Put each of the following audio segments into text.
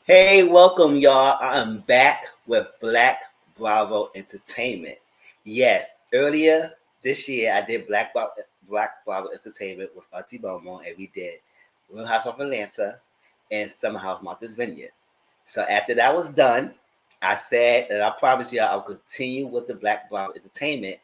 Hey, welcome, y'all. I'm back with Black Bravo Entertainment. Yes, earlier this year I did Black Bravo Entertainment with Auntie Momo, and we did Real House of Atlanta and Summer House Martha's Vineyard. So after that was done, I said that I promised y'all I'll continue with the Black Bravo Entertainment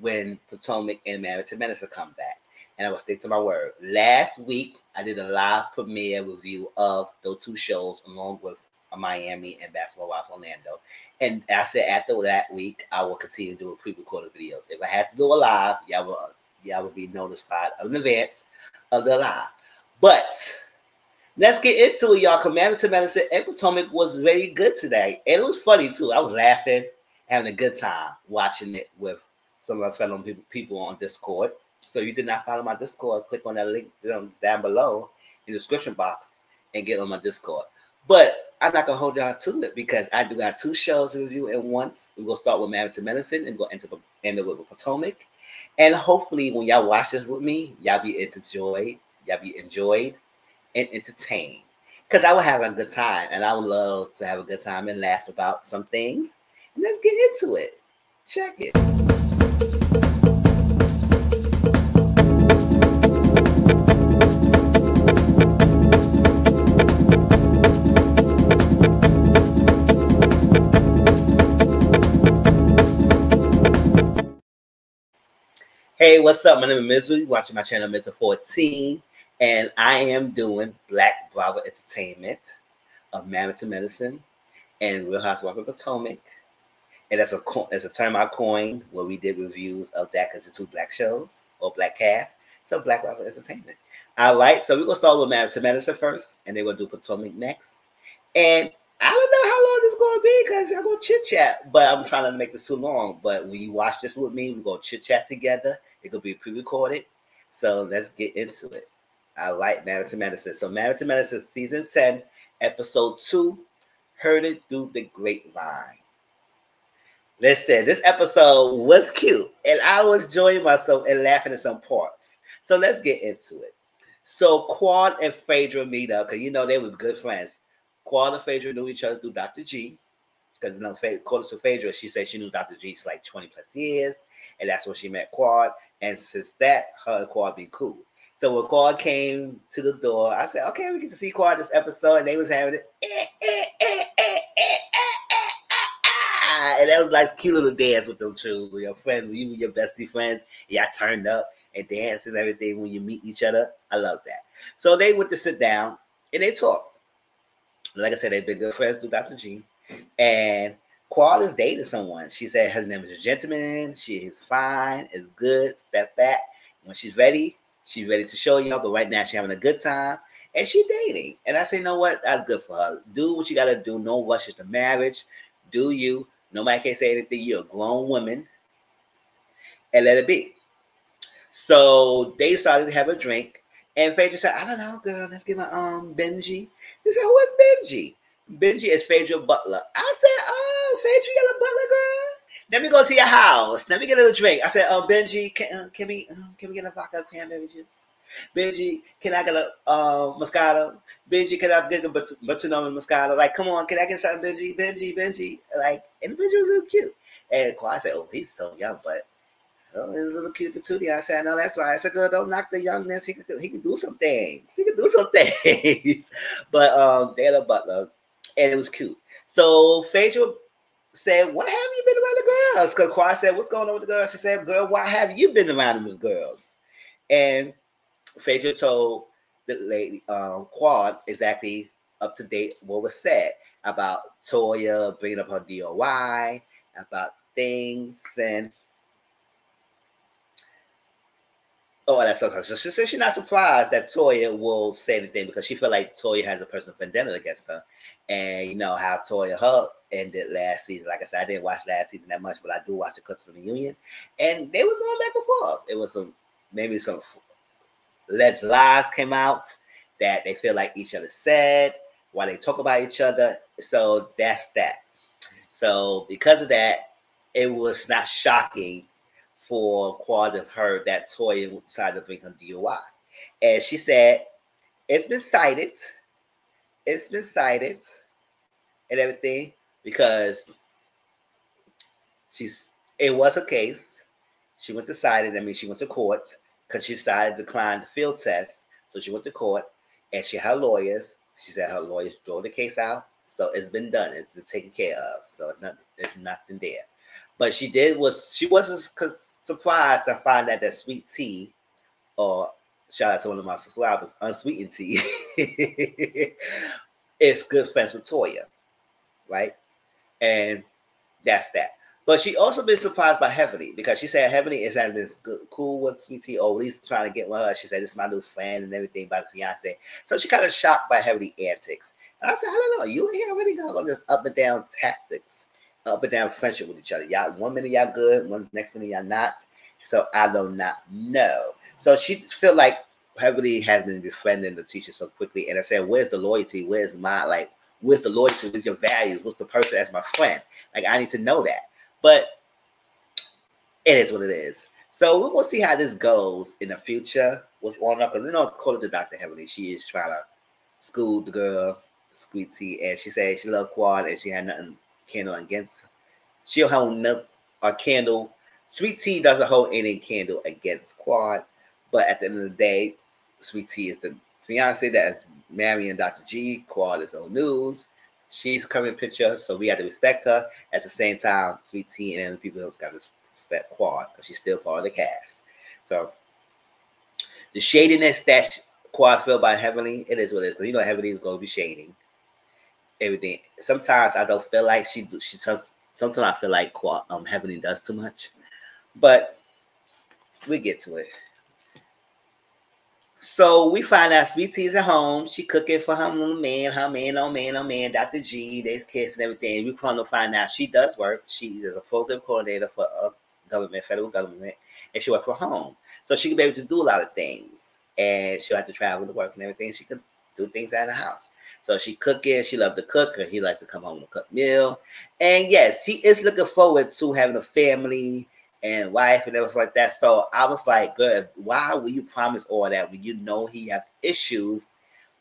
when Potomac and Married to Medicine come back. And I will stick to my word. Last week, I did a live premiere review of those two shows along with Miami and Basketball Wives Orlando. And I said after that week, I will continue doing pre-recorded videos. If I have to do a live, y'all will be notified in advance of the live. But let's get into it, y'all. Married to Medicine and Potomac was very good today. And it was funny, too. I was laughing, having a good time watching it with some of my fellow people on Discord. So if you did not follow my Discord, click on that link down below in the description box and get on my Discord. But I'm not going to hold y'all to it because I do got two shows to review at once. We're going to start with Married to Medicine and we're going to end it with Potomac. And hopefully when y'all watch this with me, y'all be enjoyed and entertained. Because I will have a good time and I would love to have a good time and laugh about some things. And let's get into it. Check it. Hey, what's up? My name is Mizu. You're watching my channel, Mizu14, and I am doing Black Bravo Entertainment of Married to Medicine and Real Housewives of Potomac. And that's a term I coined where we did reviews of that because it's two black shows or black cast. So Black Bravo Entertainment. All right, so we're going to start with Married to Medicine first, and then we'll do Potomac next. And I don't know how long this is going to be because I'm going to chit-chat, but I'm trying to make this too long. But when you watch this with me, we're going to chit-chat together. It's going to be pre-recorded. So let's get into it. All right, Married to Medicine. So Married to Medicine, Season 10, Episode 2, Heard It Through the Grapevine. Listen, this episode was cute, and I was enjoying myself and laughing at some parts. So let's get into it. So Quad and Phaedra meet up, because they were good friends. Quad and Phaedra knew each other through Dr. G, because according to Phaedra, she said she knew Dr. G for like 20 plus years, and that's when she met Quad. And since that, her and Quad be cool. So when Quad came to the door, I said, okay, we get to see Quad this episode, and they was having it. And that was like cute little dance with them two, with your friends, with you and your bestie friends. Y'all turned up and dance and everything when you meet each other. I love that. So they went to sit down and they talked. Like I said, they've been good friends through Dr. G. And Quad is dating someone. She said her name is a gentleman. She is fine, is good, step back. When she's ready to show y'all. But right now she's having a good time. And she's dating. And I say, you know what? That's good for her. Do what you got to do. No rushes to marriage. Do you. Nobody can say anything. You're a grown woman. And let it be. So they started to have a drink. And Phaedra said, I don't know, girl. Let's get my Benji. They said, who is Benji? Benji is Phaedra Butler. I said, oh, Phaedra, you got a butler, girl? Let me go to your house. Let me get a little drink. I said, Benji, can we get a vodka cranberry juice? Benji, can I get a Moscato? Benji, can I get a Batuno Moscato? Like, come on, can I get something, Benji? Like, and Benji was a little cute. And Quad said, oh, he's so young, but oh, he's a little cute patootie. I said, no, that's right. I said, girl, don't knock the youngness. He can do some things. But they had a butler, and it was cute. So Phaedra said, what have you been around the girls? Because Quad said, what's going on with the girls? She said, girl, why have you been around the girls? And Phaedra told the lady, Quad, exactly up to date what was said about Toya bringing up her DOI, about things, and that stuff. So she said she's not surprised that Toya will say anything because she felt like Toya has a personal vendetta against her. And you know how Toya ended last season. Like I said, I didn't watch last season that much, but I do watch the clips of the reunion. And they was going back and forth. It was maybe some alleged lies came out that they feel like each other said while they talk about each other. So that's that. So because of that, it was not shocking for Quad to have heard that Toya decided to bring her DUI. And she said, it's been cited. and everything because it was a case. She went to cited. I mean, she went to court because she decided to decline the field test. So she went to court and she had lawyers. She said her lawyers drove the case out. So it's been done. It's been taken care of. So it's nothing there. But she wasn't surprised to find out that sweet tea, or shout out to one of my subscribers, unsweetened tea, is good friends with Toya, right? And that's that. But she also been surprised by Heavenly because she said Heavenly is having this cool with Sweet Tea, or at least trying to get with her. She said this is my new friend and everything by the fiance. So she kind of shocked by Heavenly antics. And I said, I don't know, you ain't already gonna go this up and down tactics, up and down friendship with each other. Y'all, one minute y'all good, next minute y'all not. So I do not know. So she just feel like Heavenly has been befriending the teacher so quickly. And I said, where's the loyalty? Where's the loyalty? What's your values? What's the person as my friend? Like, I need to know that. But it is what it is. So we're going to see how this goes in the future with on up. Because, according to Dr. Heavenly, she is trying to school the girl, Sweet Tea. And she said she loved Quad and she had nothing candle against. She'll hold a candle. Sweet Tea doesn't hold any candle against Quad. But at the end of the day, Sweet Tea is the fiance that is marrying Dr. G. Quad is old news. She's coming in picture, so we have to respect her. At the same time, Sweet Tea and the people else got to respect Quad because she's still part of the cast. So the shadiness that Quad felt by Heavenly, it is what it is. Because Heavenly is going to be shading everything. Sometimes I don't feel like she does. Sometimes I feel like Heavenly does too much, but we get to it. So we find out Sweet Tea's at home. She cooking for her little man, Dr. G, they's kids and everything. We come to find out she does work. She is a program coordinator for a federal government, and she works from home. So she can be able to do a lot of things. And she'll have to travel to work and everything. She can do things out of the house. So she cooking. She loved to cook because he likes to come home and cook meal. And yes, he is looking forward to having a family and wife and everything like that. So I was like, good, why will you promise all that when you know he have issues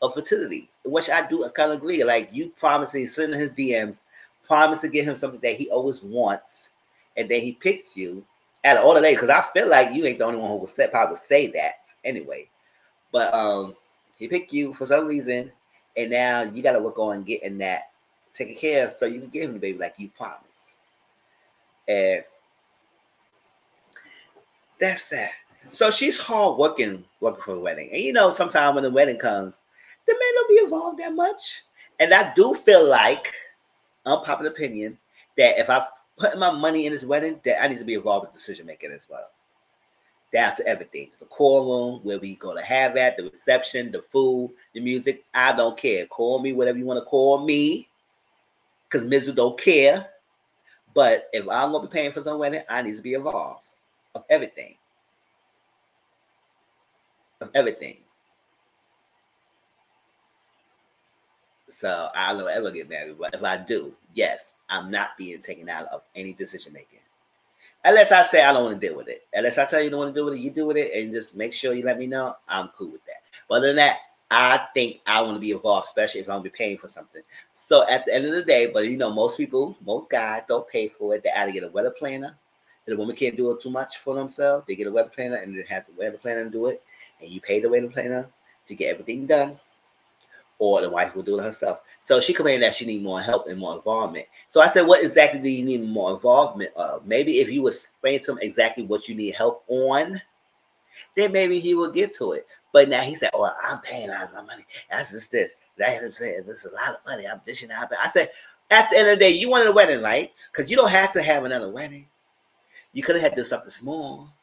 of fertility? Which I kind of agree. Like, you promising, sending his DMs, promise to give him something that he always wants, and then he picks you out of all the ladies. Because I feel like you ain't the only one who would probably say that anyway. But he picked you for some reason, and now you got to work on getting that taken care of so you can give him the baby like you promised. And that's that. So she's hard working for the wedding. And sometimes when the wedding comes, the man don't be involved that much. And I do feel like, unpopular opinion, that if I put my money in this wedding, that I need to be involved with decision making as well. Down to everything. The courtroom, where we going to have at, the reception, the food, the music. I don't care. Call me whatever you want to call me. Because Mizu don't care. But if I'm going to be paying for some wedding, I need to be involved. Of everything. So I don't ever get married, but if I do, yes, I'm not being taken out of any decision making. Unless I say I don't want to deal with it. Unless I tell you you don't want to deal with it, you do with it, and just make sure you let me know. I'm cool with that. But other than that, I think I want to be involved, especially if I'm going to be paying for something. So at the end of the day, but most guys don't pay for it. They either get a wedding planner. And the woman can't do it too much for themselves. They get a wedding planner and they have the wedding planner do it. And you pay the wedding planner to get everything done. Or the wife will do it herself. So she complained that she needs more help and more involvement. So I said, what exactly do you need more involvement of? Maybe if you would explain to him exactly what you need help on, then maybe he will get to it. But now he said, oh, I'm paying out of my money. That's just this. I had him saying, this is a lot of money. I'm dishing out. I said, at the end of the day, you wanted a wedding, right? Because you don't have to have another wedding. You could have had to do something small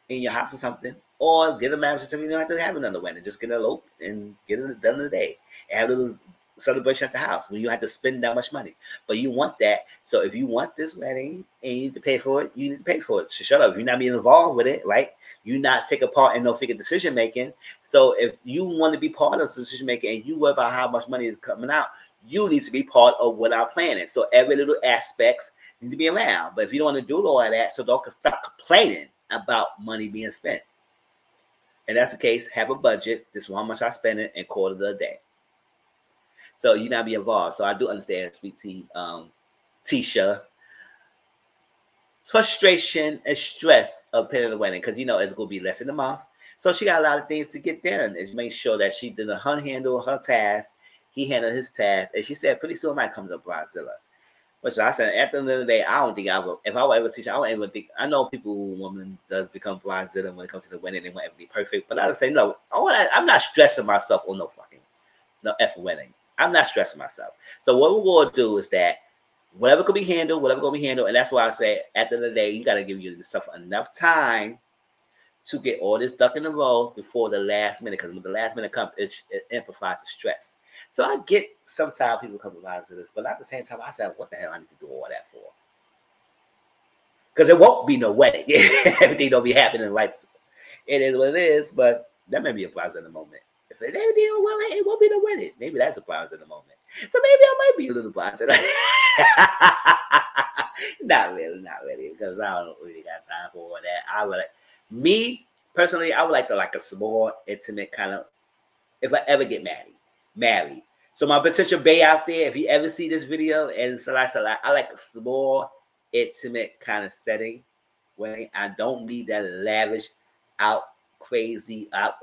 in your house or something, or get a marriage certificate. You don't have to have another wedding. Just get it eloped and get it done in a day. And have a little celebration at the house when you have to spend that much money. But you want that. So if you want this wedding and you need to pay for it, you need to pay for it. So shut up. If you're not being involved with it, right? You not take a part in no figure decision making. So if you want to be part of the decision making and you worry about how much money is coming out, you need to be part of what I'm planning. So every little aspects need to be around. But if you don't want to do all of that, so don't stop complaining about money being spent. And that's the case. Have a budget. This is how much I spend it and call it a day. So you not be involved. So I do understand Sweet Tea's Tisha frustration and stress of planning the wedding, because you know it's gonna be less than a month. So she got a lot of things to get done and make sure that she did her handle her task, he handled his task, and she said pretty soon might come to Bridezilla. Which I said at the end of the day, I don't think I will. If I were ever teach, I don't even think. I know people, women does become Bridezilla when it comes to the wedding, they want it to be perfect. But I would say no. I'm not stressing myself on no effing wedding. I'm not stressing myself. So what we're gonna do is that whatever could be handled, whatever gonna be handled, and that's why I say at the end of the day, you gotta give yourself enough time to get all this duck in a row before the last minute. Because when the last minute comes, it amplifies the stress. So I get sometimes people come to this, but at the same time, I said, what the hell I need to do all that for? Because it won't be no wedding. Everything don't be happening like it is what it is, but that may be a prize in the moment. If everything don't well, it won't be no wedding. Maybe that's a prize in the moment. So maybe I might be a little prize in Not really, because I don't really got time for all that. Me personally, I would like to like a small, intimate kind of, if I ever get married. So my potential bae out there, if you ever see this video, and I like a small, intimate kind of setting wedding. I don't need that lavish,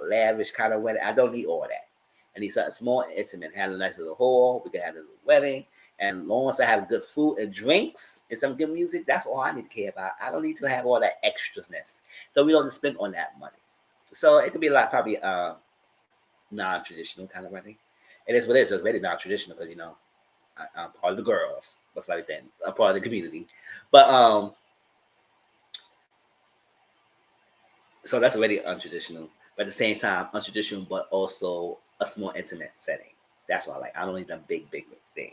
lavish kind of wedding. I don't need all that. I need something small and intimate. Have a nice little hall. We can have a little wedding. And as long as I have good food and drinks and some good music, that's all I need to care about. I don't need to have all that extraness. So we don't spend on that money. So it could be like probably non-traditional kind of wedding. It is what it is. It's very non-traditional because, you know, I'm part of the girls. What's like that? I'm part of the community. But so that's already untraditional. But at the same time, untraditional, but also a more intimate setting. That's what I like. I don't need that big thing.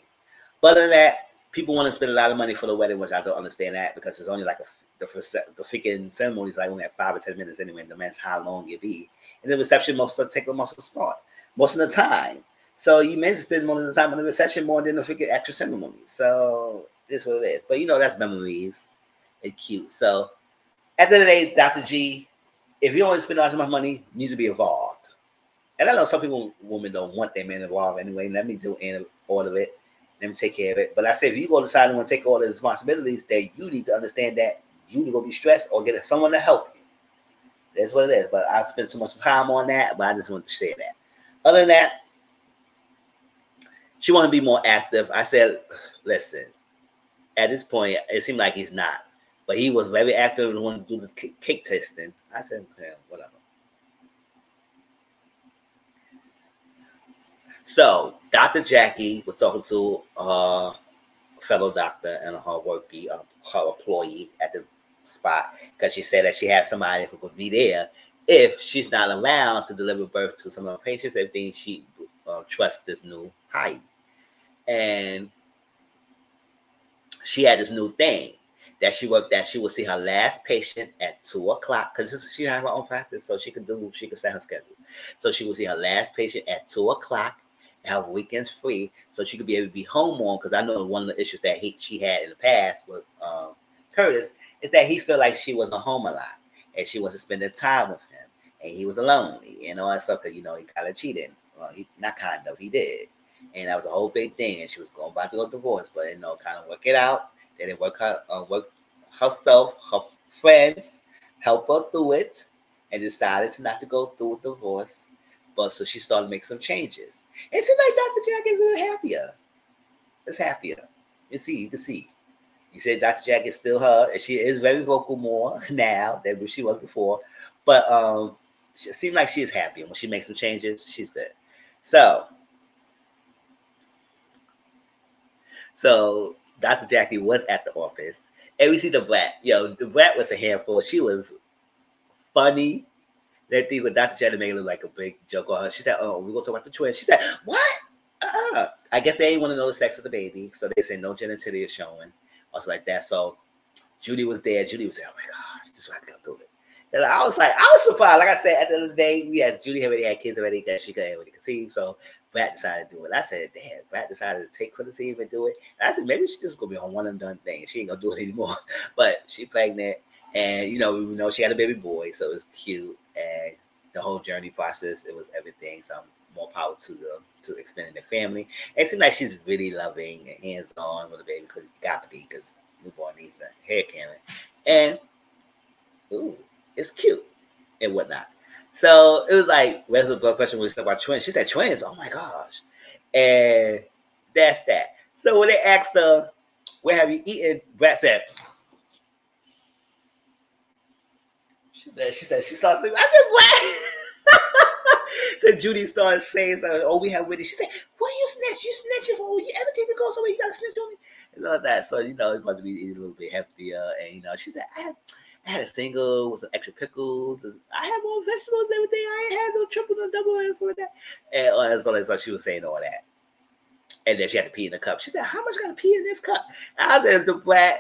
But other than that, people want to spend a lot of money for the wedding, which I don't understand that, because it's only like the freaking ceremony is like only at 5 or 10 minutes anyway. And depends how long it be. And the reception most of the spot, most of the time. So you may spend more of the time on the reception more than the freaking actual ceremony. So it's what it is. But you know, that's memories. It's cute. So at the end of the day, Dr. G, if you don't want to spend all much money, you need to be involved. And I know some women don't want their man involved anyway. Let me do all of it. Let me take care of it. But I say, if you go decide to want to take all the responsibilities, that you need to understand that you need to go be stressed or get someone to help you. That's what it is. But I spent so much time on that, but I just want to share that. Other than that, she want to be more active. I said, listen, at this point, it seemed like he's not. But he was very active and wanted to do the cake tasting. I said, yeah, whatever. So Dr. Jackie was talking to her fellow doctor and her her employee at the spot, because she said that she had somebody who could be there if she's not around to deliver birth to some of her patients. Everything she trusts this new hire. And she had this new thing that she worked at. She would see her last patient at 2:00 because she had her own practice, so she could set her schedule. So she would see her last patient at 2:00 and have weekends free, so she could be able to be home more. Because I know one of the issues that she had in the past with Curtis is that he felt like she wasn't home a lot and she wasn't spending time with him, and he was lonely and all that stuff, because, you know, he kind of cheated. He did. And that was a whole big thing. And she was about to go divorce, but, you know, kind of work it out. They didn't work herself, her friends help her through it, and decided to not to go through with divorce. But so she started to make some changes. And it seemed like Dr. Jack is a little happier. It's happier. You can see. He said Dr. Jack is still her, and she is very vocal more now than she was before. But it seems like she is happy. And when she makes some changes, she's good. So Dr. Jackie was at the office, and we see the brat. The brat was a handful. She was funny. That thing with Dr. Jackie made it look like a big joke on her. She said, "Oh, we're gonna talk about the twins." She said, "What? I guess they ain't want to know the sex of the baby, so they said no genitalia is showing, also like that." So Judy was there. Judy was like, "Oh my God, just have to go through it." And I was surprised. Like I said, at the end of the day, Judy already had kids already because she could already conceive. So Brad decided to do it. I said, damn, Brad decided to take criticism and do it. And I said, maybe she's just gonna be on one and done thing. She ain't gonna do it anymore. But she pregnant, and we know she had a baby boy, so it was cute. And the whole journey process, it was everything. So I'm more power to them to expanding their family. And it seems like she's really loving and hands-on with the baby because you got to be because newborn needs a hair caring. And ooh, it's cute and whatnot. So it was like Wesley blood pressure was about twins. She said twins. Oh my gosh. And that's that. So when they asked her, where have you eaten? Brett said, she started sleeping. I said, what? So Judy started saying something. Oh, we have Whitney. She said, what you snitch? You snitching for you ever take me go somewhere? You got to snitch on me? And all that. So, it must be eating a little bit heftier. And, she said, I had a single with some extra pickles. I had more vegetables and everything. I ain't had no triple, no double, and stuff like that. And so she was saying all that. And then she had to pee in the cup. She said, how much got to pee in this cup? And I said, the brat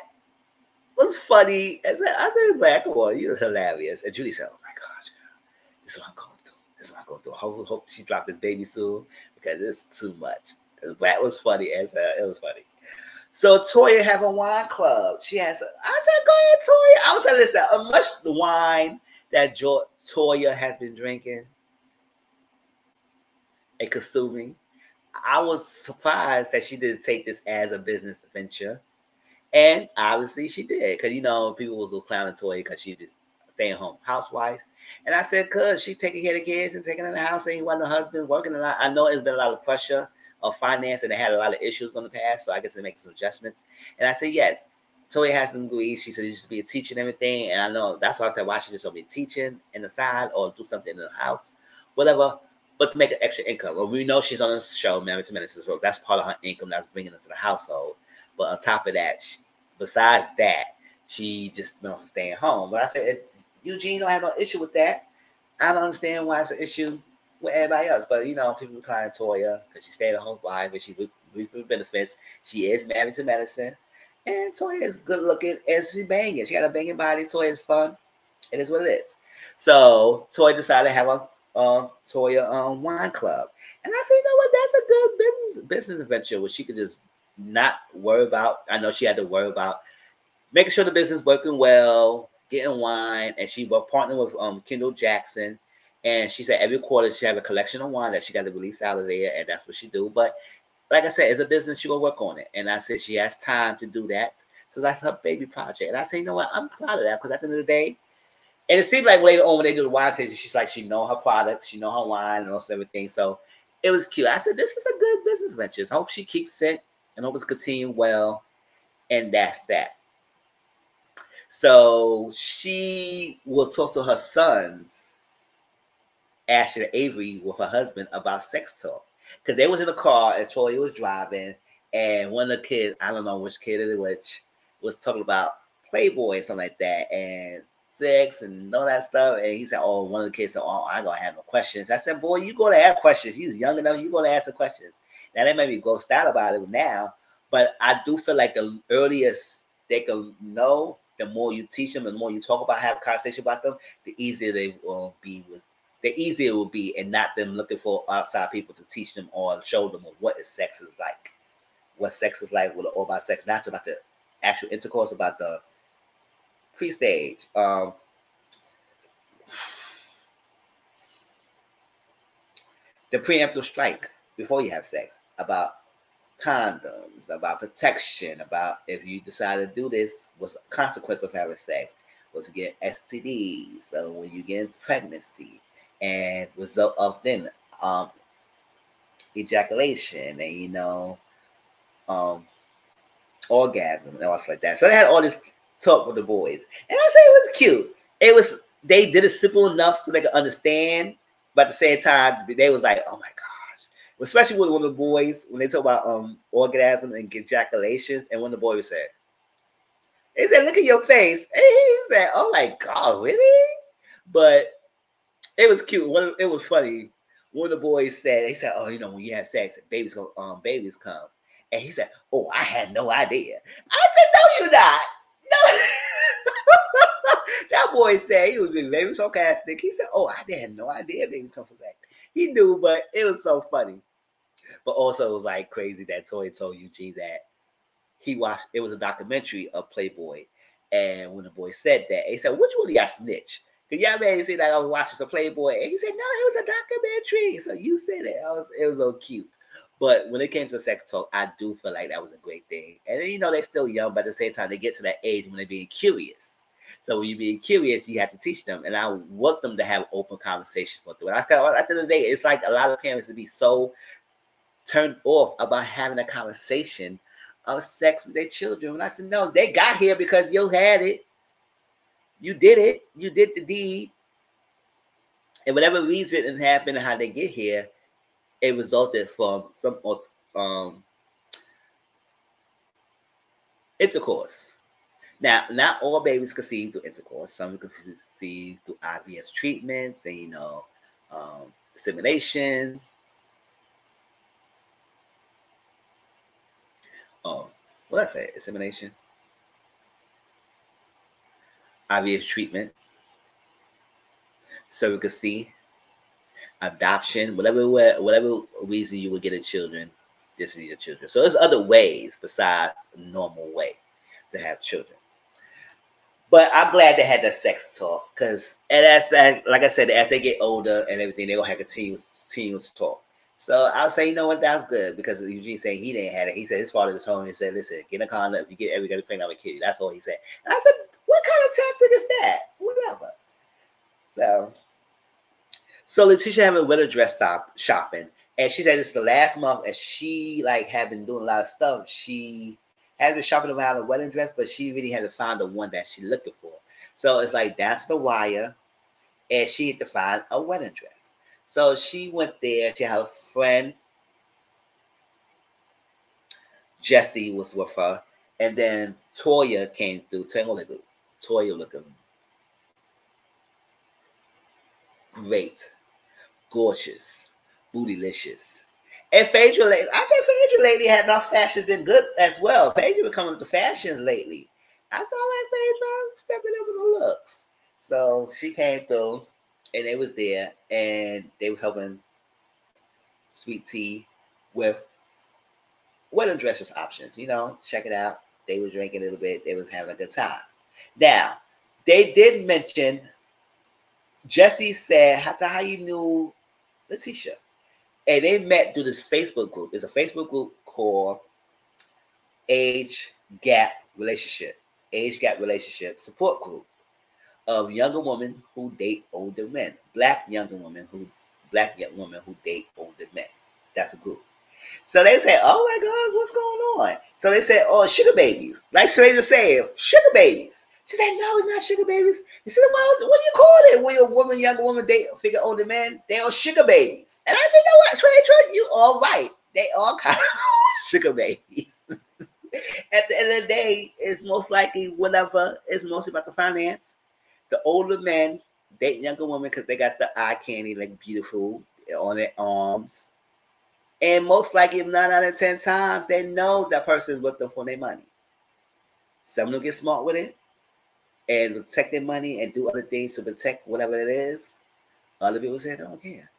was funny. I said, brat, come on, you was hilarious. And Judy said, oh my gosh, girl, this is what I'm going through. This is what I'm going through. Hope she dropped this baby soon because it's too much. The brat was funny as hell. It was funny. So Toya have a wine club. I said, go ahead, Toya. I was saying, listen, how much the wine that Toya has been drinking and consuming, I was surprised that she didn't take this as a business venture. And obviously she did. Because, people was clowning Toya because she was stay-at-home housewife. And I said, because she's taking care of the kids and taking in the house and he wasn't a husband working a lot. I know it's been a lot of pressure of finance and they had a lot of issues going to pass. So I guess they're making some adjustments. And I said, yes. Toya has to agree. She said, you should be a teacher and everything. And I know that's why I said, why she just don't be teaching in the side or do something in the house, whatever. But to make an extra income. Well, we know she's on a show, Married to Medicine. So that's part of her income that's bringing into the household. But on top of that, besides that, she just wants to stay at home. But I said, Eugene don't have no issue with that. I don't understand why it's an issue with everybody else. But, people decline Toya because she stayed at home wife and she reaped benefits. She is married to medicine. And Toya is good looking and she's banging. She got a banging body. Toya is fun. It is what it is. So Toya decided to have a Toya wine club. And I said, what? That's a good business venture where she could just not worry about. I know she had to worry about making sure the business working well, getting wine, and she was partnering with Kendall Jackson. And she said every quarter she have a collection of wine that she got to release out of there, and that's what she do. But like I said, it's a business, she will work on it. And I said she has time to do that. So that's her baby project. And I said, what? I'm proud of that because at the end of the day, and it seemed like later on when they do the wine tasting, she's like, she know her products, she know her wine and also everything. So it was cute. I said, this is a good business venture. I hope she keeps it and hope it's continuing well. And that's that. So she will talk to her sons, Ashley and Avery, with her husband about sex talk. Because they was in the car and Toya was driving. And one of the kids, I don't know which kid it was talking about Playboy and something like that. And sex and all that stuff. And he said, one of the kids said, I ain't gonna have no questions. I said, boy, you gonna have questions. He's young enough, you gonna ask the questions. Now they may be grossed out about it now, but I do feel like the earliest they can know, the more you teach them, the more you talk about, have a conversation about them, the easier they will be it will be, and not them looking for outside people to teach them or show them what sex is like. What sex is like, all about sex, not just about the actual intercourse, about the pre-stage. The preemptive strike before you have sex, about condoms, about protection, about if you decide to do this, what's the consequence of having sex, was to get STDs, so when you get pregnancy, and result of then ejaculation, and orgasm and all like that. So they had all this talk with the boys, and I say it was cute. They did it simple enough so they could understand, but at the same time they was like, oh my gosh, especially with one of the boys when they talk about orgasm and ejaculations, and when the boy said, he said, look at your face, and he said, oh my god, really? But it was cute. It was funny. One of the boys said, oh, when you have sex, babies come. And he said, oh, I had no idea. I said, no, you're not. No. That boy said, he was being very sarcastic. He said, oh, I had no idea babies come from sex. He knew, but it was so funny. But also it was like crazy that Toya told Eugene that he watched, it was a documentary of Playboy. And when the boy said that, he said, which one of y'all snitch? Cause y'all made me see that I was watching some Playboy, and he said, "No, it was a documentary." So you said it. It was so cute. But when it came to sex talk, I do feel like that was a great thing. And then, they're still young, but at the same time, they get to that age when they're being curious. So when you're being curious, you have to teach them. And I want them to have open conversations with them. And at the end of the day, it's like a lot of parents to be so turned off about having a conversation of sex with their children. And I said, no, they got here because you had it. You did it. You did the deed. And whatever reason it happened and how they get here, it resulted from some intercourse. Now, not all babies conceive through intercourse. Some conceive through IVF treatments and, insemination. What did I say? Insemination, IVF treatment, surrogacy, adoption, whatever reason you would get a children, this is your children. So there's other ways besides the normal way to have children. But I'm glad they had that sex talk because, like I said, as they get older and everything, they're gonna have continuous talk. So I'll say, what, that's good because Eugene saying he didn't have it. He said his father just told him, he said, listen, get a condom. If you get everybody pregnant, I will kill you. That's all he said. And I said, what kind of tactic is that? Whatever. So Letitia having wedding dress shopping, and she said it's the last month, and she had been doing a lot of stuff. She has been shopping around a wedding dress, but she really had to find the one that she's looking for. So it's like down to the wire, and she had to find a wedding dress. So she went there. She had a friend, Jessie was with her, and then Toya came through. Toya looking great, gorgeous, bootylicious. And Phaedra lately, had her fashion been good as well. Phaedra been coming with the fashions lately. I saw that Phaedra stepping up with the looks. So she came through, and they was there, and they was helping Sweet Tea with wedding dresses options. Check it out. They were drinking a little bit. They was having a good time. Now, they did mention, Jessie said, how you knew Letitia? And they met through this Facebook group. It's a Facebook group called Age Gap Relationship Support Group of younger women who date older men. Black young women who date older men. That's a group. So they say, oh my gosh, what's going on? So they said, oh, sugar babies. Like Stranger said, sugar babies. She said, no, it's not sugar babies. He said, well, what do you call it when younger woman date figure older men? They are sugar babies. And I said, you know what, Stranger, you all right. They all kind of sugar babies. At the end of the day, it's most likely whatever. It's mostly about the finance. The older men date younger women because they got the eye candy, like beautiful on their arms. And most likely, if 9 out of 10 times, they know that person is with them for their money. Some of them get smart with it and protect their money and do other things to protect whatever it is. Other people say they don't care.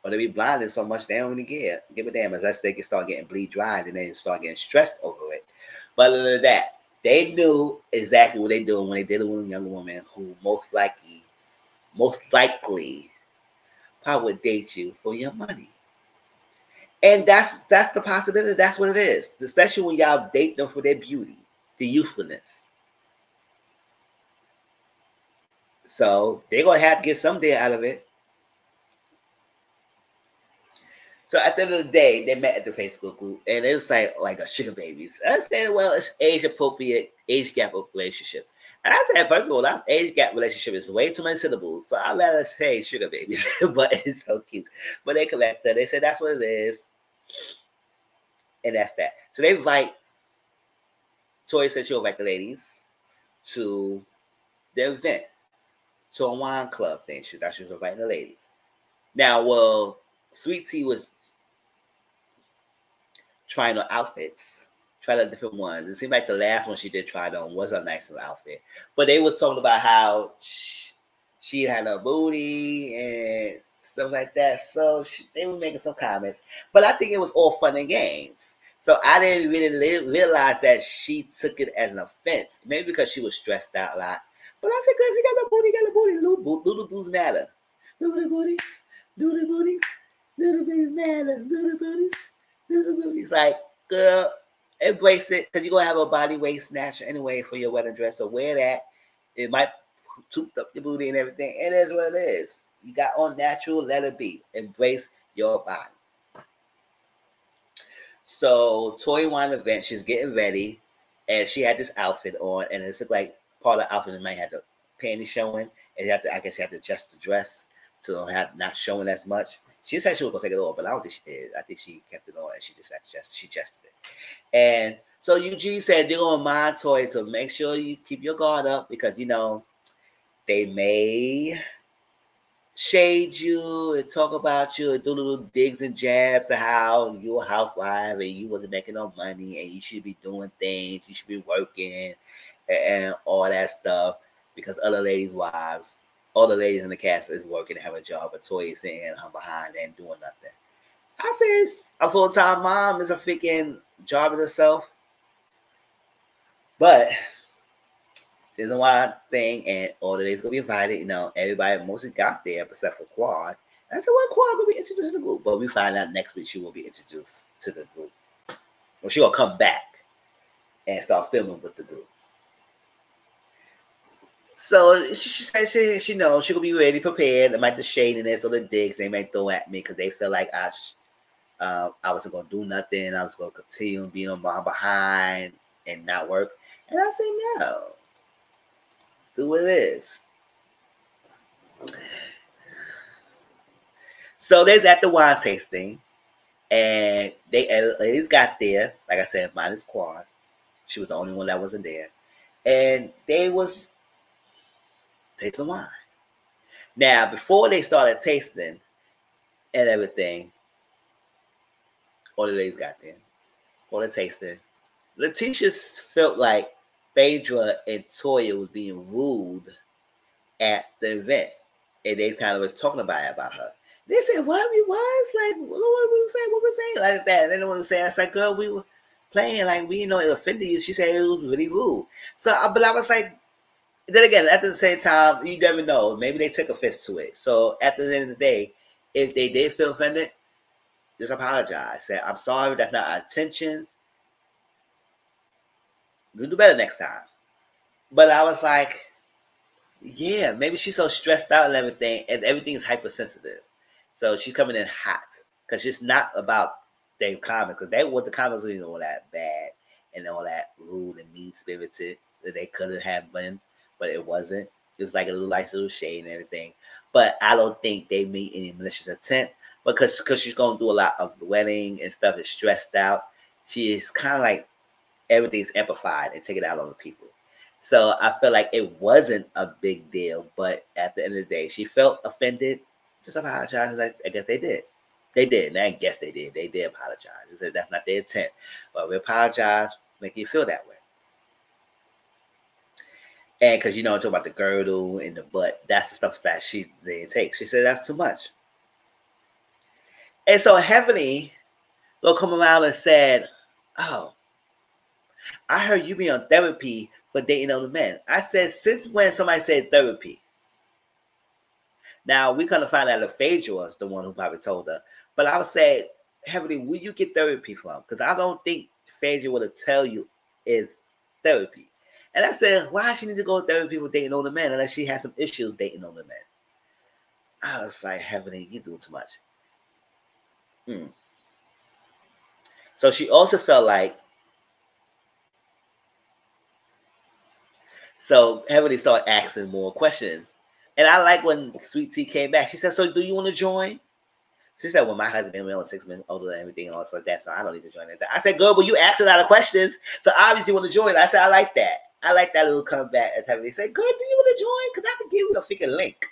Or they be blinded so much they don't really give a damn unless they can start getting bleed dried and then start getting stressed over it. But other than that, they knew exactly what they doing when they dealing with a younger woman who most likely probably would date you for your money. And that's the possibility. That's what it is. Especially when y'all date them for their beauty, the youthfulness. So they're going to have to get something out of it. So at the end of the day, they met at the Facebook group, and it was like a sugar babies. I said, well, it's age-appropriate, age-gap relationships. And I said, first of all, that's age-gap relationship is way too many syllables, so I'd rather say sugar babies. But it's so cute. But they corrected. They said that's what it is, and that's that. So they invite, Toya said she'll invite the ladies to their event, to a wine club thing. She thought she was inviting the ladies. Now, well, Sweet Tea was trying on outfits, tried out different ones. It seemed like the last one she did try on was a nice little outfit. But they was talking about how she had a booty and stuff like that. So they were making some comments. But I think it was all fun and games. So I didn't really realize that she took it as an offense. Maybe because she was stressed out a lot. But I said, girl, if you got no booty, you got no booty. Doodle boos matter. Doodle booties, doodle booties, doodle booties matter. Doodle booties, doodle booties. Like, girl, embrace it because you're going to have a body weight snatcher anyway for your wedding dress. So wear that. It might toot up your booty and everything. It is what it is. You got on natural, let it be. Embrace your body. So Tori won an event. She's getting ready, and she had this outfit on, and it's like part of the outfit. It might have the panties showing, and you have to, I guess, you have to adjust the dress to have not showing as much. She said she was gonna take it off, but I don't think she did. I think she kept it on, and she just adjusted it. And so Eugene said they're gonna mind Tori to make sure you keep your guard up because they may shade you and talk about you and do little digs and jabs of how you're a housewife and you wasn't making no money and you should be doing things, you should be working and all that stuff because other ladies' wives, all the ladies in the cast is working and have a job, but Toy is sitting her behind and doing nothing. I say a full-time mom is a freaking job in itself, but there's one thing, and all the ladies gonna be invited. Everybody mostly got there except for Quad. And I said, well, Quad gonna be introduced to the group, but we find out next week she will be introduced to the group. Well, she gonna come back and start filming with the group. So she said she knows she gonna be ready, prepared. There might the shadiness or the digs they may throw at me because they feel like I wasn't gonna do nothing. I was gonna continue being on my behind and not work. And I say no. Do what it is. So there's at the wine tasting, and ladies got there. Like I said, minus Quad. She was the only one that wasn't there, and they was tasting wine. Now, before they started tasting and everything, all the ladies got there. All the tasting. Letitia felt like Phaedra and Toya was being rude at the event. And they kind of was talking about her. They said, what we was? Like, what we saying? Like that. And they don't want to say, I said, girl, we were playing, like, it offended you. She said it was really rude. But I was like, then again, at the same time, you never know. Maybe they took offense to it. So at the end of the day, if they did feel offended, just apologize. Say, I'm sorry, that's not our intentions. We'll do better next time. But I was like, yeah, maybe she's so stressed out and everything is hypersensitive. So she's coming in hot because it's not about their comments because the comments were all that bad and all that rude and mean spirited that they could have been, but it wasn't. It was like a nice little shade and everything. But I don't think they mean any malicious intent because she's going to do a lot of the wedding and stuff is stressed out. She is kind of like everything's amplified and take it out on the people. So I feel like it wasn't a big deal, but at the end of the day, she felt offended. Just apologize, and I guess they did. They did, and I guess they did. They did apologize. They said that's not their intent, but we apologize, make you feel that way. And because I'm talking about the girdle and the butt, that's the stuff that she didn't take. She said that's too much. And so Heavenly will come around and said, "Oh, I heard you be on therapy for dating older men." I said, since when somebody said therapy? Now, we're going to find out if Phaedra was the one who probably told her. But I would say, Heavenly, where you get therapy from? Because I don't think Phaedra would tell you is therapy. And I said, why she need to go to therapy for dating older men unless she has some issues dating older men? I was like, Heavenly, you're doing too much. So she also felt like, so Heavenly started asking more questions. And I like when Sweet Tea came back. She said, so do you want to join? She said, well, my husband was 6 months older than everything and all like that, so I don't need to join that. I said, good, but you asked a lot of questions, so obviously you want to join. I said, I like that. I like that little comeback. And Heavenly said, good, do you want to join? Because I can give you the freaking link.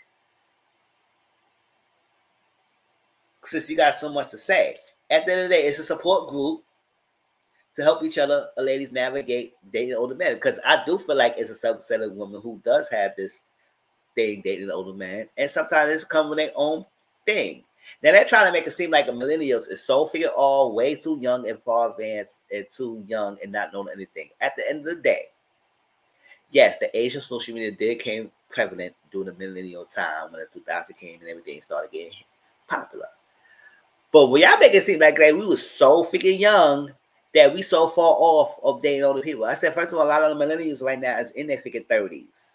Since you got so much to say. At the end of the day, it's a support group to help each other, ladies, navigate dating older men. Because I do feel like it's a subset of women who does have this thing dating an older man. And sometimes it's come with their own thing. Now they're trying to make it seem like a millennials is so figure all way too young and far advanced and too young and not knowing anything. At the end of the day, yes, the age of social media did came prevalent during the millennial time when the 2000 came and everything started getting popular. But when y'all make it seem like we were so freaking young that we so far off of dating older people. I said, first of all, a lot of the millennials right now is in their freaking 30s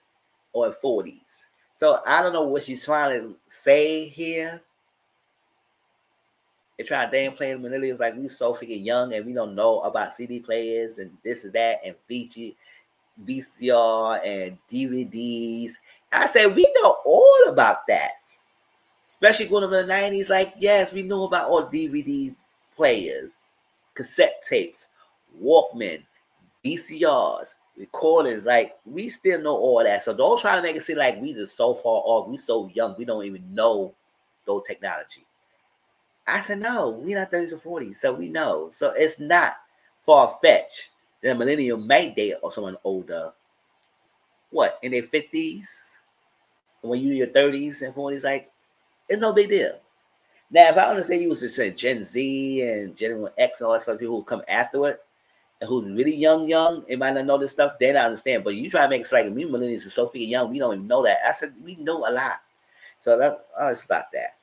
or 40s. So I don't know what she's trying to say here. They're trying to downplay the millennials like we so freaking young and we don't know about CD players and this and that and VCR and DVDs. I said, we know all about that. Especially going up in the 90s, like, yes, we knew about all DVD players, cassette tapes, Walkman, VCRs, recordings. Like, we still know all that. So don't try to make it seem like we just so far off. We so young, we don't even know those technology. I said, no, we're not 30s or 40s, so we know. So it's not far-fetched that a millennial might date or someone older, what, in their 50s? When you're in your 30s and 40s, like, it's no big deal. Now, if I understand you was just saying Gen Z and Gen X and all that stuff, people who come after it, and who's really young, and might not know this stuff, then I understand. But you try to make it like we millennials are so freaking young, we don't even know that. I said, we know a lot. So I'll stop that.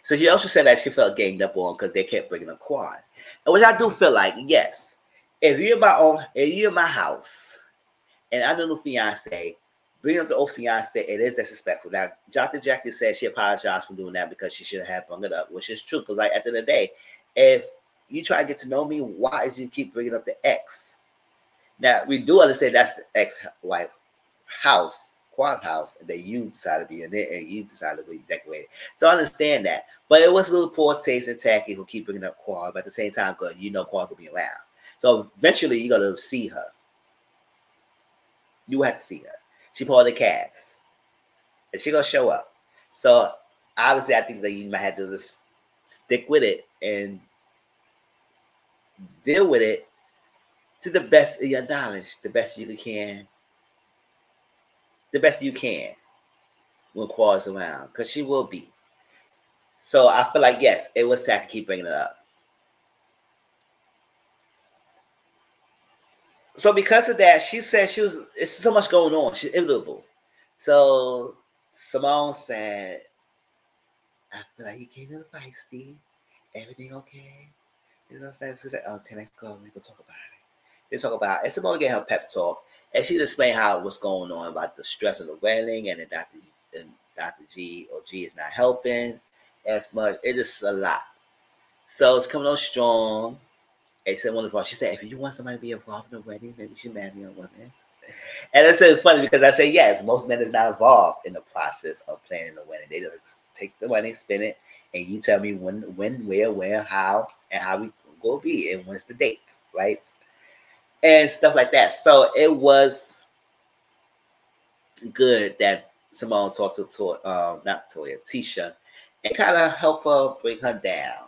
So she also said that she felt ganged up on because they kept bringing a quad. And which I do feel like, yes, if you're in my house, and I know the fiance, bring up the old fiance, it is disrespectful. Now, Dr. Jackie said she apologized for doing that because she should have brought it up, which is true. Because, like, at the end of the day, if you try to get to know me, why is you keep bringing up the ex? Now, we do understand that's the ex-wife house, quad house, and then you decided to be in it, and you decided to be decorated. So I understand that. But it was a little poor taste and tacky who keep bringing up Quad, but at the same time, because you know Quad will be around. So eventually, you're going to see her. You have to see her. She part of the cast. And she's going to show up. So obviously, I think that you might have to just stick with it and deal with it to the best of your knowledge, the best you can. The best you can when Quad's around, because she will be. So I feel like, yes, it was tacky to keep bringing it up. So because of that, she said it's so much going on. She's irritable. So Simone said, I feel like you came to the fight, Steve. Everything okay? You know what I'm saying? She said, okay, let's go. We can talk about it. They talk about it. And Simone gave her pep talk. And she explained what's going on about the stress of the wedding and Dr. G or G is not helping as much. It is a lot. So it's coming on strong. And said wonderful. She said, if you want somebody to be involved in the wedding, maybe you should marry a woman. And it's so funny because I say, yes, most men is not involved in the process of planning the wedding. They just take the money, spend it, and you tell me when, where, how, and how we go be, and when's the date, right? And stuff like that. So it was good that Simone talked to Tisha, and kind of help her bring her down.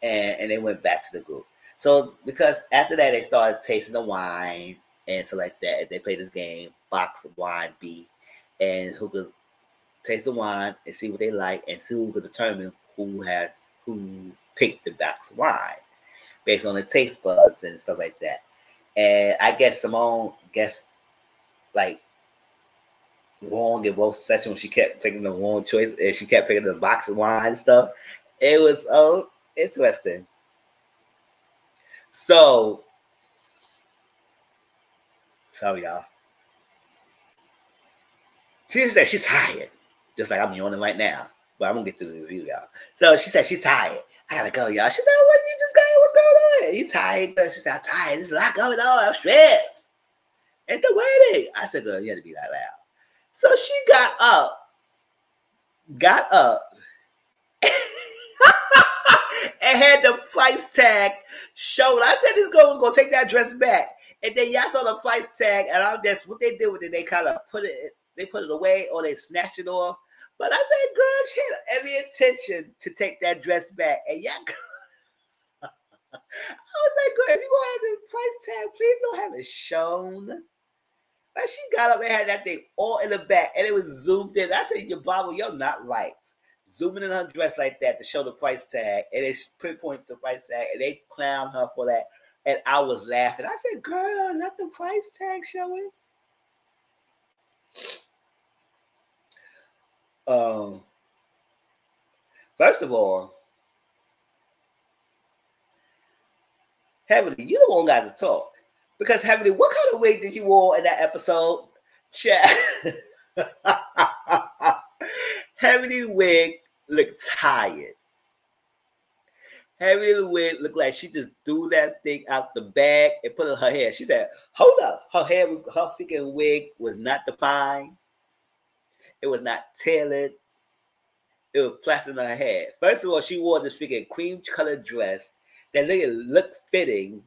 And they went back to the group. So because after that they started tasting the wine and so like that. They played this game, box wine B, and who could taste the wine and see what they like and see who could determine who picked the box of wine based on the taste buds and stuff like that. And I guess Simone like wrong in both sessions when she kept picking the wrong choice and she kept picking the box of wine and stuff. It was interesting. So, sorry, y'all. She said she's tired, just like I'm yawning right now. But I'm gonna get to the review, y'all. So she said she's tired. I gotta go, y'all. She said, "What you just got? What's going on? You tired?" She said, "I'm tired. There's a lot going on. I'm stressed. It's the wedding." I said, "Girl, you had to be that loud." So she got up, and had the price tag showed. I said this girl was gonna take that dress back, and then y'all saw the price tag, and I guess what they did with it, they kind of put it away or they snatched it off. But I said, girl, she had every intention to take that dress back, and y'all. I was like, girl, if you gonna have the price tag, please don't have it shown. Like she got up and had that thing all in the back, and it was zoomed in. I said, your Bible, you're not right. Zooming in her dress like that to show the price tag, and they pinpoint the price tag, and they clown her for that. And I was laughing. I said, girl, not the price tag showing. First of all, Heavenly, you don't got to talk. Because Heavenly, what kind of wig did you wear in that episode? Chat. Heavenly wig looked tired. Heavenly wig looked like she just threw that thing out the bag and put it in her hair. She said, hold up. Her freaking wig was not defined. It was not tailored. It was plastered on her head. First of all, she wore this freaking cream colored dress that didn't look fitting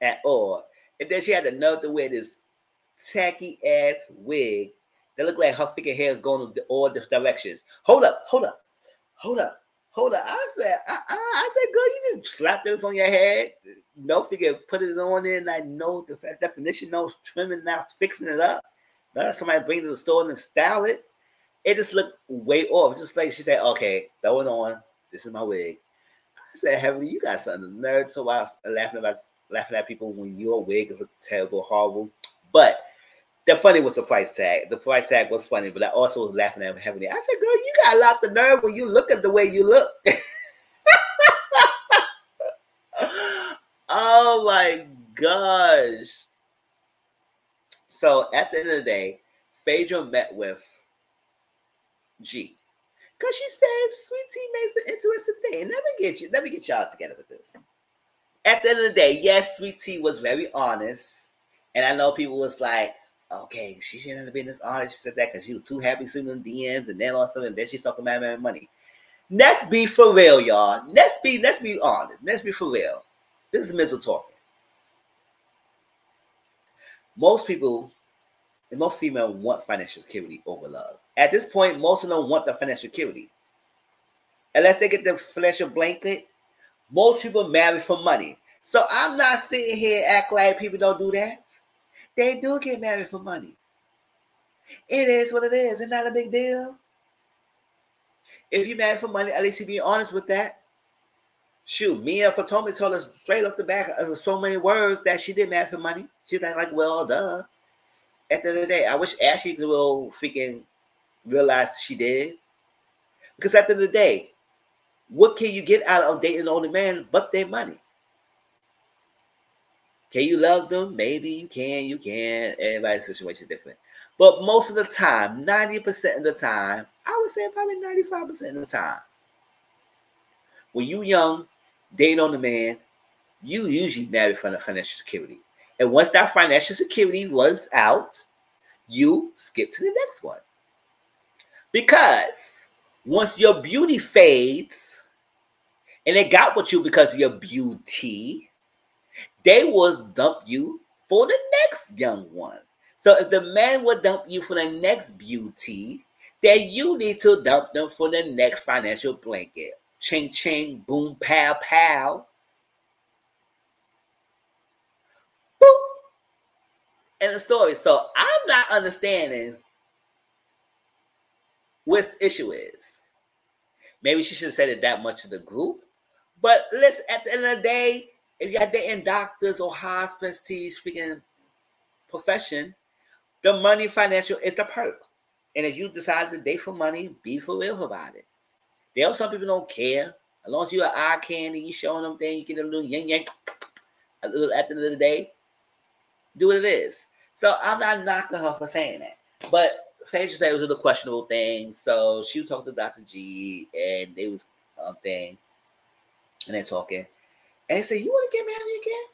at all. And then she had the nerve to wear this tacky ass wig that looked like her freaking hair is going in all different directions. Hold up. I said, girl, you just slapped this on your head. No figure, put it on there, and I know the definition, no trimming, not fixing it up. Now somebody bring it to the store and style it. It just looked way off. Just like she said, okay, throw it on. This is my wig. I said, Heavenly, you got something to nerd. So I was laughing at people when your wig looked terrible, horrible. But the funny was the price tag. The price tag was funny, but I also was laughing at Heavenly. I said, girl, you got a lot of nerve when you look at the way you look. Oh my gosh. So at the end of the day, Phaedra met with G. Because she said Sweet Tea makes an interesting thing. Let me get y'all together with this. At the end of the day, yes, Sweet Tea was very honest. And I know people was like, okay, she shouldn't have been this honest. She said that because she was too happy seeing them DMs, and then all of a sudden, then she's talking about money. Let's be for real, y'all. Let's be honest. Let's be for real. This is Mizzle talking. Most people, and most females want financial security over love. At this point, most of them want the financial security. Unless they get the financial blanket, most people marry for money. So I'm not sitting here acting like people don't do that. They do get married for money. It is what it is. It's not a big deal. If you marry for money, at least you be honest with that. Shoot, Mia Potomac told us straight off the back of so many words that she did marry for money. She's not like, well, duh. At the end of the day, I wish Ashley will freaking realize she did. Because at the end of the day, what can you get out of dating an older man but their money? Can you love them? Maybe you can. Everybody's situation is different. But most of the time, 90% of the time, I would say probably 95% of the time, when you young, dating on the man, you usually marry for the financial security. And once that financial security runs out, you skip to the next one. Because once your beauty fades, and they got with you because of your beauty, they will dump you for the next young one. So if the man will dump you for the next beauty, then you need to dump them for the next financial blanket. Ching, ching, boom, pow, pow. Boop. And the story. So I'm not understanding what the issue is. Maybe she should have said it that much to the group. But listen, at the end of the day, if you're dating doctors or hospice freaking profession, the money financial is the perk. And if you decide to date for money, be for real about it. There are some people don't care. As long as you're eye candy, you showing them things, you get a little yang. At the end of the day, do what it is. So I'm not knocking her for saying that. But Phaedra said it was a questionable thing. So she talked to Dr. G, and they was thing, and they're talking. And he said, you want to get married again?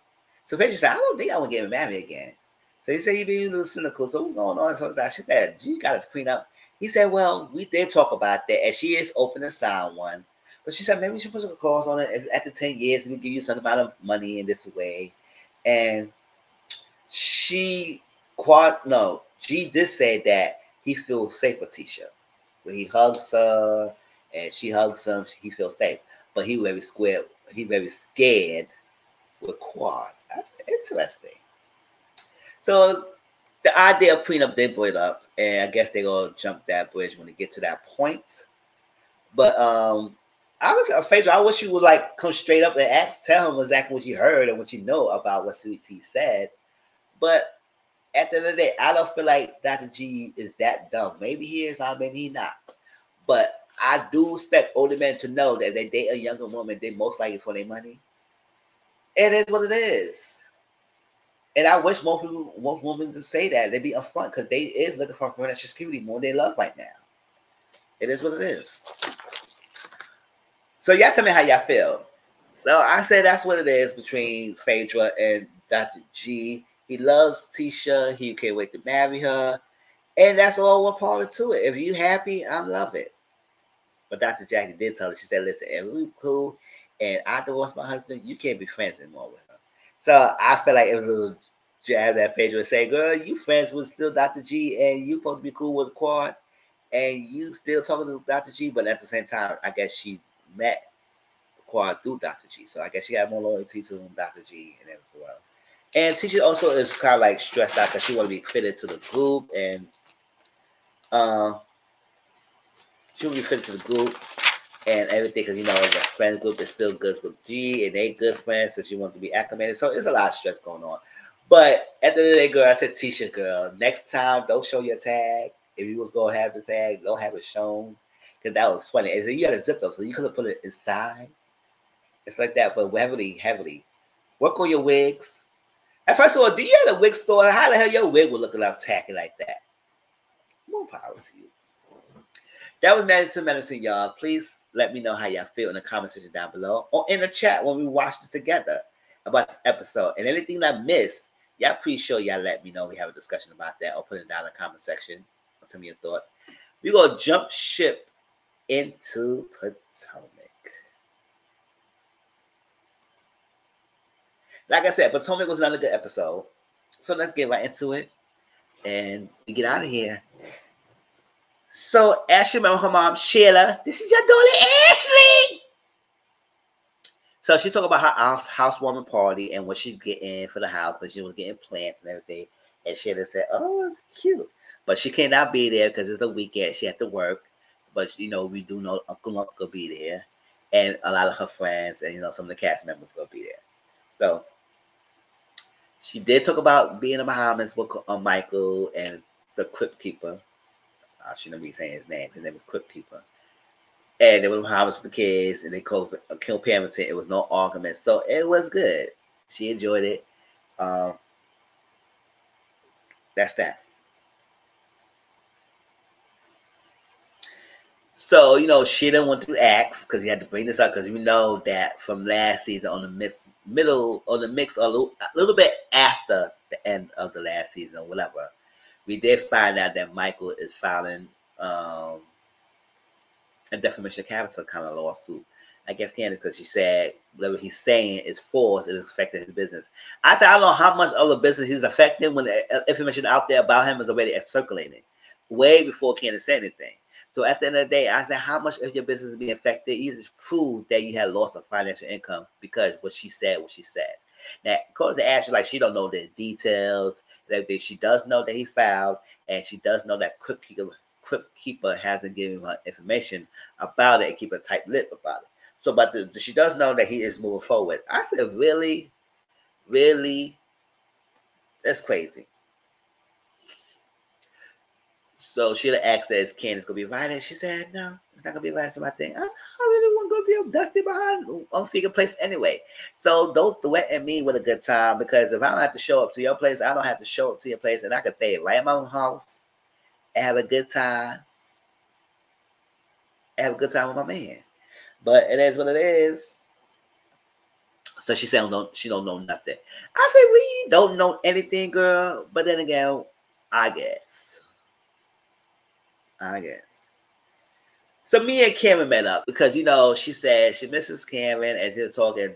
So Phaedra said, I don't think I want to get married again. So he said, you're being a little cynical. So what's going on? So she said, G got us prenup. He said, well, we did talk about that, and she is open to sign one. But she said, maybe we should put a clause on it. After 10 years, we'll give you some amount of money in this way. And G did say that he feels safe with Tisha. When he hugs her and she hugs him, he feels safe. But he very scared with Quad. That's interesting. So the idea of prenup did bring up, and I guess they're gonna jump that bridge when they get to that point. But I was afraid. I wish you would like come straight up and tell him exactly what you heard and what you know about what Sweet Tea said. But at the end of the day, I don't feel like Dr. G is that dumb. Maybe he is, or maybe he not. But I do expect older men to know that if they date a younger woman, they most likely for their money. It is what it is. And I wish more people, more women to say that. They be upfront because they is looking for financial security more than they love right now. It is what it is. So y'all tell me how y'all feel. So I say that's what it is between Phaedra and Dr. G. He loves Tisha. He can't wait to marry her. And that's all one part to it. If you happy, I'm love it. But Dr. Jackie did tell her, she said, listen, if we cool and I divorce my husband, you can't be friends anymore with her. So I feel like it was a little jab that Phaedra would say, girl, you friends with still Dr. G and you supposed to be cool with the Quad and you still talking to Dr. G, but at the same time, I guess she met Quad through Dr. G. So I guess she got more loyalty to Dr. G and everything as well. And Tisha also is kind of like stressed out because she want to be fitted to the group and she will be fitted to the group and everything because, you know, the friend group is still good with G and they good friends, so she wants to be acclimated. So there's a lot of stress going on. But at the end of the day, girl, I said, Tisha, girl, next time, don't show your tag. If you was going to have the tag, don't have it shown because that was funny. And so you had a zip up, so you could have put it inside. It's like that, but heavily. Work on your wigs. And first of all, do you have a wig store? How the hell your wig would look like tacky like that? More power to you. That was Medicine, y'all. Please let me know how y'all feel in the comment section down below or in the chat when we watch this together about this episode. And anything I missed, y'all pretty sure y'all let me know. We have a discussion about that or put it down in the comment section. Tell me your thoughts. We're going to jump ship into Potomac. Like I said, Potomac was another good episode. So let's get right into it and we get out of here. So Ashley remember her mom, Sheila. This is your daughter, Ashley. So she talked about her housewarming party and what she's getting for the house, but she was getting plants and everything. And Sheila said, oh, it's cute. But she cannot be there because it's the weekend. She had to work. But, you know, we do know Uncle Lump will be there. And a lot of her friends and, you know, some of the cast members will be there. So she did talk about being in the Bahamas with Michael and the Crypt Keeper. I shouldn't be saying his name. His name is Crypt Keeper. And they were in the Bahamas with the kids, and they co-parenting. It was no argument. So it was good. She enjoyed it. That's that. So, you know, she didn't want to ask because he had to bring this up because we know that from last season on the mix, a little bit after the end of the last season or whatever, we did find out that Michael is filing a defamation of character kind of lawsuit. I guess Candace, because she said whatever he's saying is false, it is affecting his business. I said, I don't know how much of the business he's affecting when the information out there about him is already circulating way before Candace said anything. So at the end of the day, I said, how much of your business is being affected? You just prove that you had loss of financial income because what she said. Now, according to Ashley, like she don't know the details. That she does know that he filed, and she does know that Crypt Keeper hasn't given her information about it and keep a tight lip about it. So, but she does know that he is moving forward. I said, really? That's crazy. So she'd have asked that is Candace gonna be invited. She said, no, it's not gonna be invited to my thing. I said, I really want to go to your dusty behind unfigured place anyway. So don't threaten me with a good time because if I don't have to show up to your place, I don't have to show up to your place and I can stay right in my own house and have a good time. Have a good time with my man. But it is what it is. So she said she don't know nothing. I said, we don't know anything, girl. But then again, I guess. So me and Cameron met up because, you know, she said she misses Cameron and she was talking,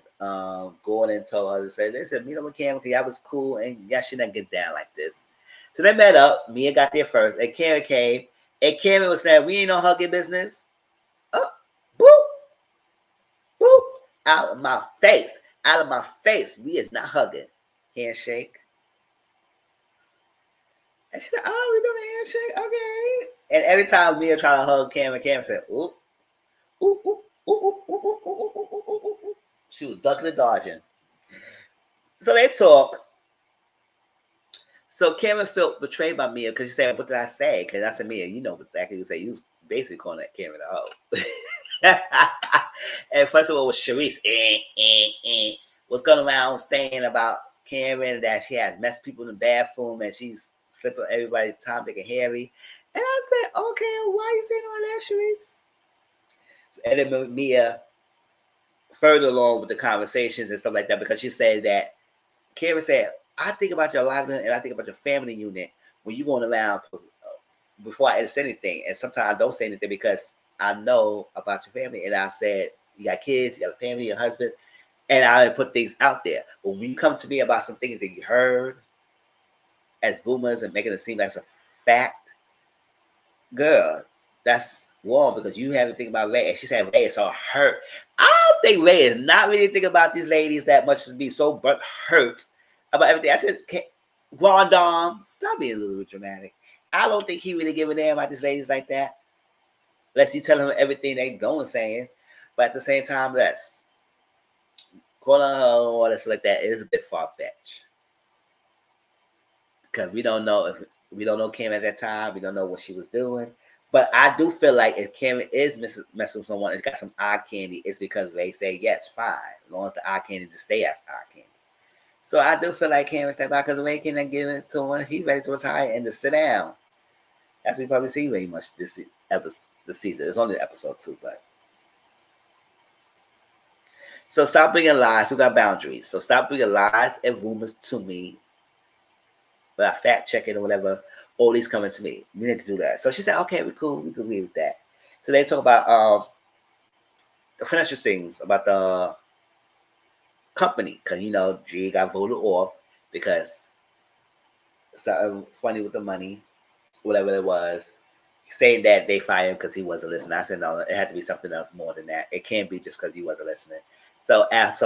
Gordon told her to say, listen, meet up with Cameron because y'all was cool and y'all shouldn't get down like this. So they met up. Mia got there first and Cameron came. And Cameron was saying, we ain't no hugging business. Oh, boop, boop, out of my face. We is not hugging. Handshake. And she said, oh, we doing a handshake? Okay. And every time Mia tried to hug Cameron said, ooh, ooh, ooh. She was ducking and dodging. So they talk. So Cameron felt betrayed by Mia because she said, "What did I say?" Because I said, "Mia, you know exactly what you say. You was basically calling that Cameron a hoe." And first of all, was Sharice was going around saying about Cameron that she has messed people in the bathroom and she's slipping everybody's Tom, Dick, and Harry. And I said, "Okay, why are you saying all that, Sharice?" And then Mia further along with the conversations and stuff like that because she said that Karen said, I think about your livelihood and I think about your family unit when you're going around before I say anything. And sometimes I don't say anything because I know about your family. And I said, you got kids, you got a family, your husband, and I put things out there. But when you come to me about some things that you heard as rumors and making it seem like it's a fact, girl, that's wrong because you haven't think about Ray. And she said Ray is so hurt. I don't think Ray is not really thinking about these ladies that much to be so hurt about everything. I said, Grandon, stop being a little bit dramatic. I don't think he really giving a damn about these ladies like that. Unless you tell him everything they going saying. But at the same time, that's calling her all this like that is a bit far fetched. Because we don't know Kim at that time. We don't know what she was doing. But I do feel like if Karen is messing with someone and got some eye candy, it's because they say yes, fine, as long as the eye candy just stay as eye candy. So I do feel like Karen stepped out because the way Karen give it to him, he's ready to retire and to sit down. As we probably see very much this season. It's only episode 2, but so stop bringing lies. We got boundaries. So stop bringing lies and rumors to me. But I fact check it or whatever. All these coming to me. We need to do that. So she said, okay, we're cool. We can agree with that. So they talk about the financial things about the company. Because, G got voted off because something funny with the money, whatever it was. Saying that they fired him because he wasn't listening. I said, no, it had to be something else more than that. It can't be just because he wasn't listening. So at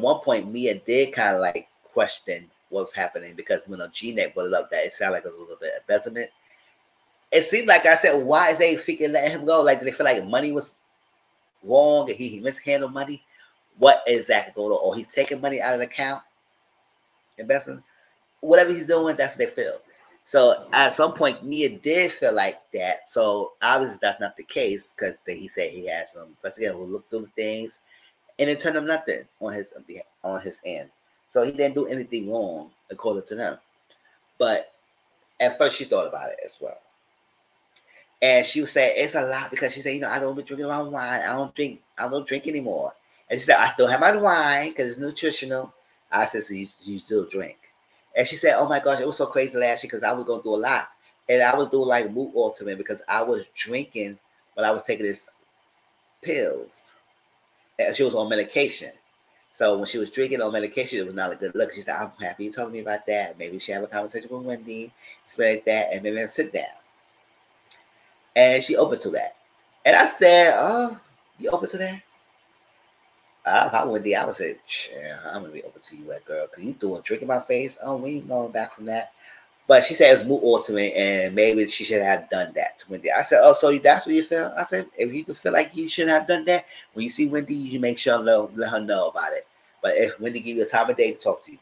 one point, Mia did kind of like question what was happening because when G-Net brought it up that it sounded like it was a little bit of embezzlement. It seemed like I said, why is they freaking letting him go? Like, did they feel like money was wrong and he mishandled money? What exactly going on? Or he's taking money out of the account, investment, whatever he's doing, that's what they feel. So at some point, Mia did feel like that. So obviously that's not the case because he said he had some investigator who looked through the things and it turned up nothing on his end. So he didn't do anything wrong according to them. But at first she thought about it as well. And she said it's a lot because she said, I don't be drinking my wine. I don't drink anymore. And she said, I still have my wine because it's nutritional. I said, so you still drink. And she said, oh my gosh, it was so crazy last year because I was going through a lot. And I was doing like mood altering because I was drinking but I was taking these pills. And she was on medication. So when she was drinking on medication, it was not a good look. She said, I'm happy you told me about that. Maybe she have a conversation with Wendy, explain like that, and maybe have sit down. And she opened to that. And I said, oh, you open to that? If I Wendy, I would say, yeah, I'm going to be open to you, girl, because you doing drink in my face. Oh, we ain't going back from that. But she said it was mood altering, and maybe she should have done that to Wendy. I said, oh, so that's what you feel? I said, if you feel like you shouldn't have done that, when you see Wendy, you make sure let her know about it. But if Wendy give you a time of day to talk to you.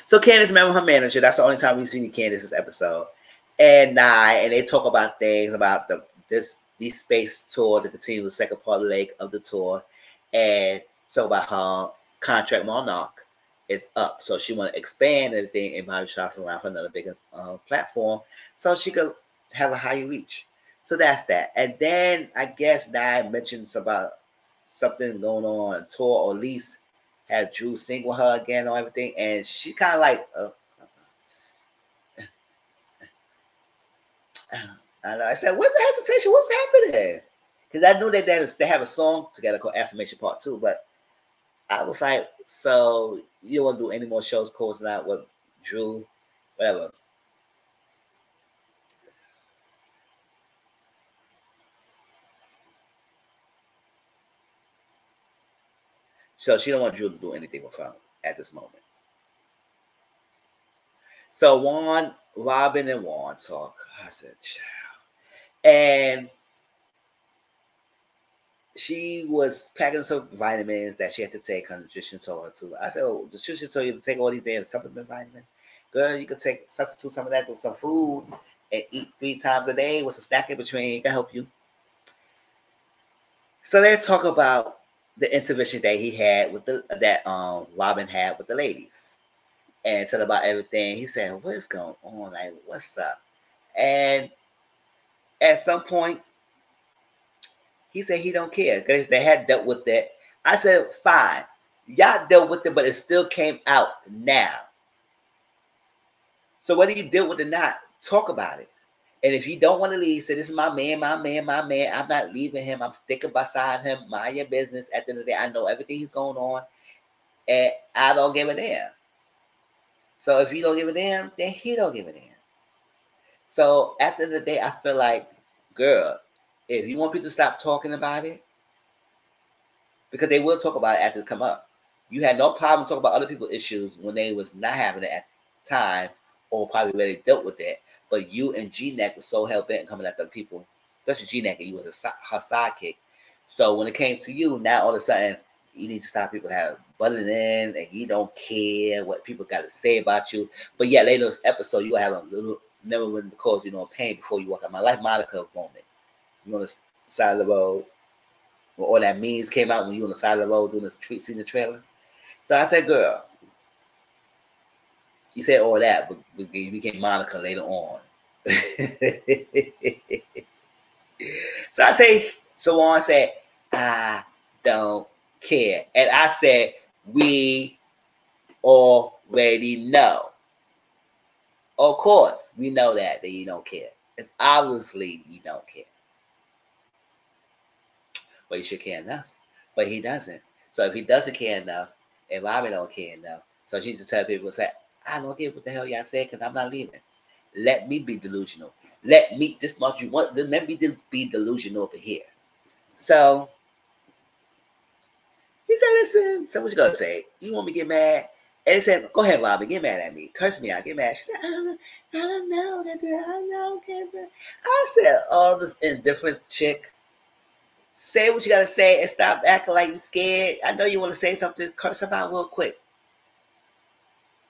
So Candace met with her manager. That's the only time we've seen Candace this episode. And they talk about things about this space tour to continue the second part leg of the tour, and so about her contract Monarch is up, so she want to expand everything and probably shop around for another bigger platform, so she could have a higher reach. So that's that. And then I guess Nye mentions about something going on tour, or at least have Drew sing with her again or everything, and she kind of like. And I said, what's the hesitation? What's happening? Because I knew that they have a song together called Affirmation Part 2, but I was like, so you don't want to do any more shows closing out with Drew, whatever. So she don't want Drew to do anything with her at this moment. So Robin and Juan talk. I said, child. And she was packing some vitamins that she had to take. Her nutrition told her to. I said, "Oh, the nutrition told you to take all these damn supplement vitamins. Girl, you could substitute some of that with some food and eat 3 times a day with some snack in between. It can help you." So they talk about the intervention that he had with Robin had with the ladies, and tell about everything. He said, "What's going on? Like, what's up?" And at some point, he said he don't care because they had dealt with that. I said, "Fine, y'all dealt with it, but it still came out now. So whether you deal with it or not, talk about it. And if you don't want to leave, say, this is my man, my man, my man. I'm not leaving him. I'm sticking beside him. Mind your business. At the end of the day, I know everything he's going on, and I don't give a damn. So if you don't give a damn, then he don't give a damn." So at the end of the day, I feel like, girl, if you want people to stop talking about it, because they will talk about it after it's come up. You had no problem talking about other people's issues when they was not having it at the time, or probably really dealt with it. But you and G-Neck was so hell-bent on coming at the people, especially G-Neck, and you was her sidekick. So when it came to you, now all of a sudden, you need to stop people having butting in, and you don't care what people got to say about you. But yeah, later in this episode, you have a little never win because pain before you walk out. My life Monica moment. You on the side of the road, where all that memes came out when you on the side of the road doing this season trailer. So I said, girl, you said all that, but you became Monica later on. So I say, so on said, I don't care. And I said, we already know. Of course, we know that you don't care. It's obviously you don't care. But you should care enough. But he doesn't. So if he doesn't care enough, and Robin don't care enough, so she just tell people, say, I don't care what the hell y'all said because I'm not leaving. Let me be delusional. Let me, this much you want, let me be delusional over here. So he said, listen, so what you gonna say? You want me to get mad? And he said, go ahead, Robin, get mad at me. Curse me out, get mad. She said, I don't know. I said, oh, this indifferent chick. Say what you gotta say and stop acting like you're scared. I know you want to say something, curse them out real quick.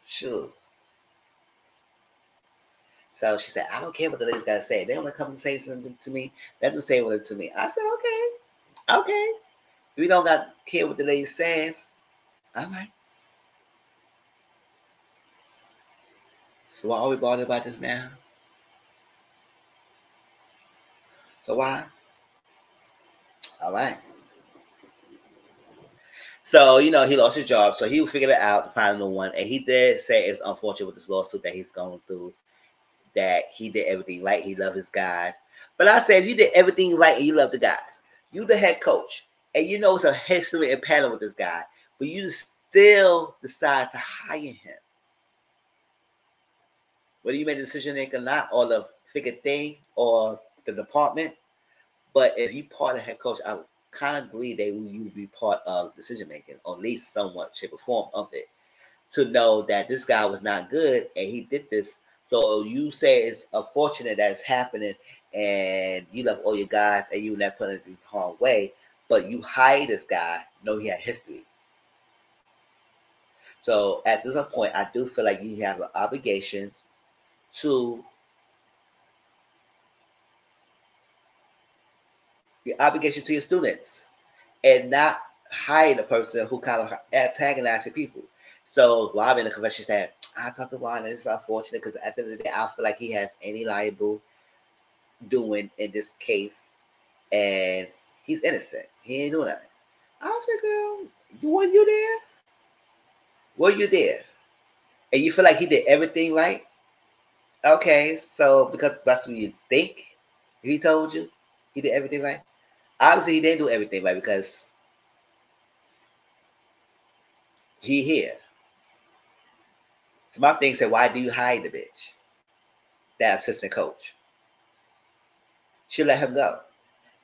Sure. So she said, I don't care what the ladies gotta say. They want to come and say something to me, let them say it to me. I said, okay. We don't got to care what the lady says. All right. So why are we bothered about this now? So why? All right. So, he lost his job. So he figured it out to find a new one. And he did say it's unfortunate with this lawsuit that he's going through, that he did everything right. He loved his guys. But I say, if you did everything right and you love the guys, you the head coach, and you know some history and pattern with this guy, but you still decide to hire him. Whether you made a decision or not, or the figure thing, or the department, but if you part of head coach, I kind of agree that you be part of decision making, or at least somewhat shape or form of it, to know that this guy was not good and he did this. So you say it's unfortunate that it's happening, and you left all your guys and you were not put in the harm way, but you hired this guy, know he had history. So at this point, I do feel like you have the obligations to your students, and not hire the person who kind of antagonizes people. So Rob in the confession said, I talked to Ron, and it's unfortunate because at the end of the day, I feel like he has any liable doing in this case, and he's innocent. He ain't doing nothing. I said, girl, were you there? Were you there? And you feel like he did everything right? Okay, so because that's what you think, he told you he did everything right. Obviously, he didn't do everything right because he here. So my thing said, why do you hire the bitch? That assistant coach. She let him go.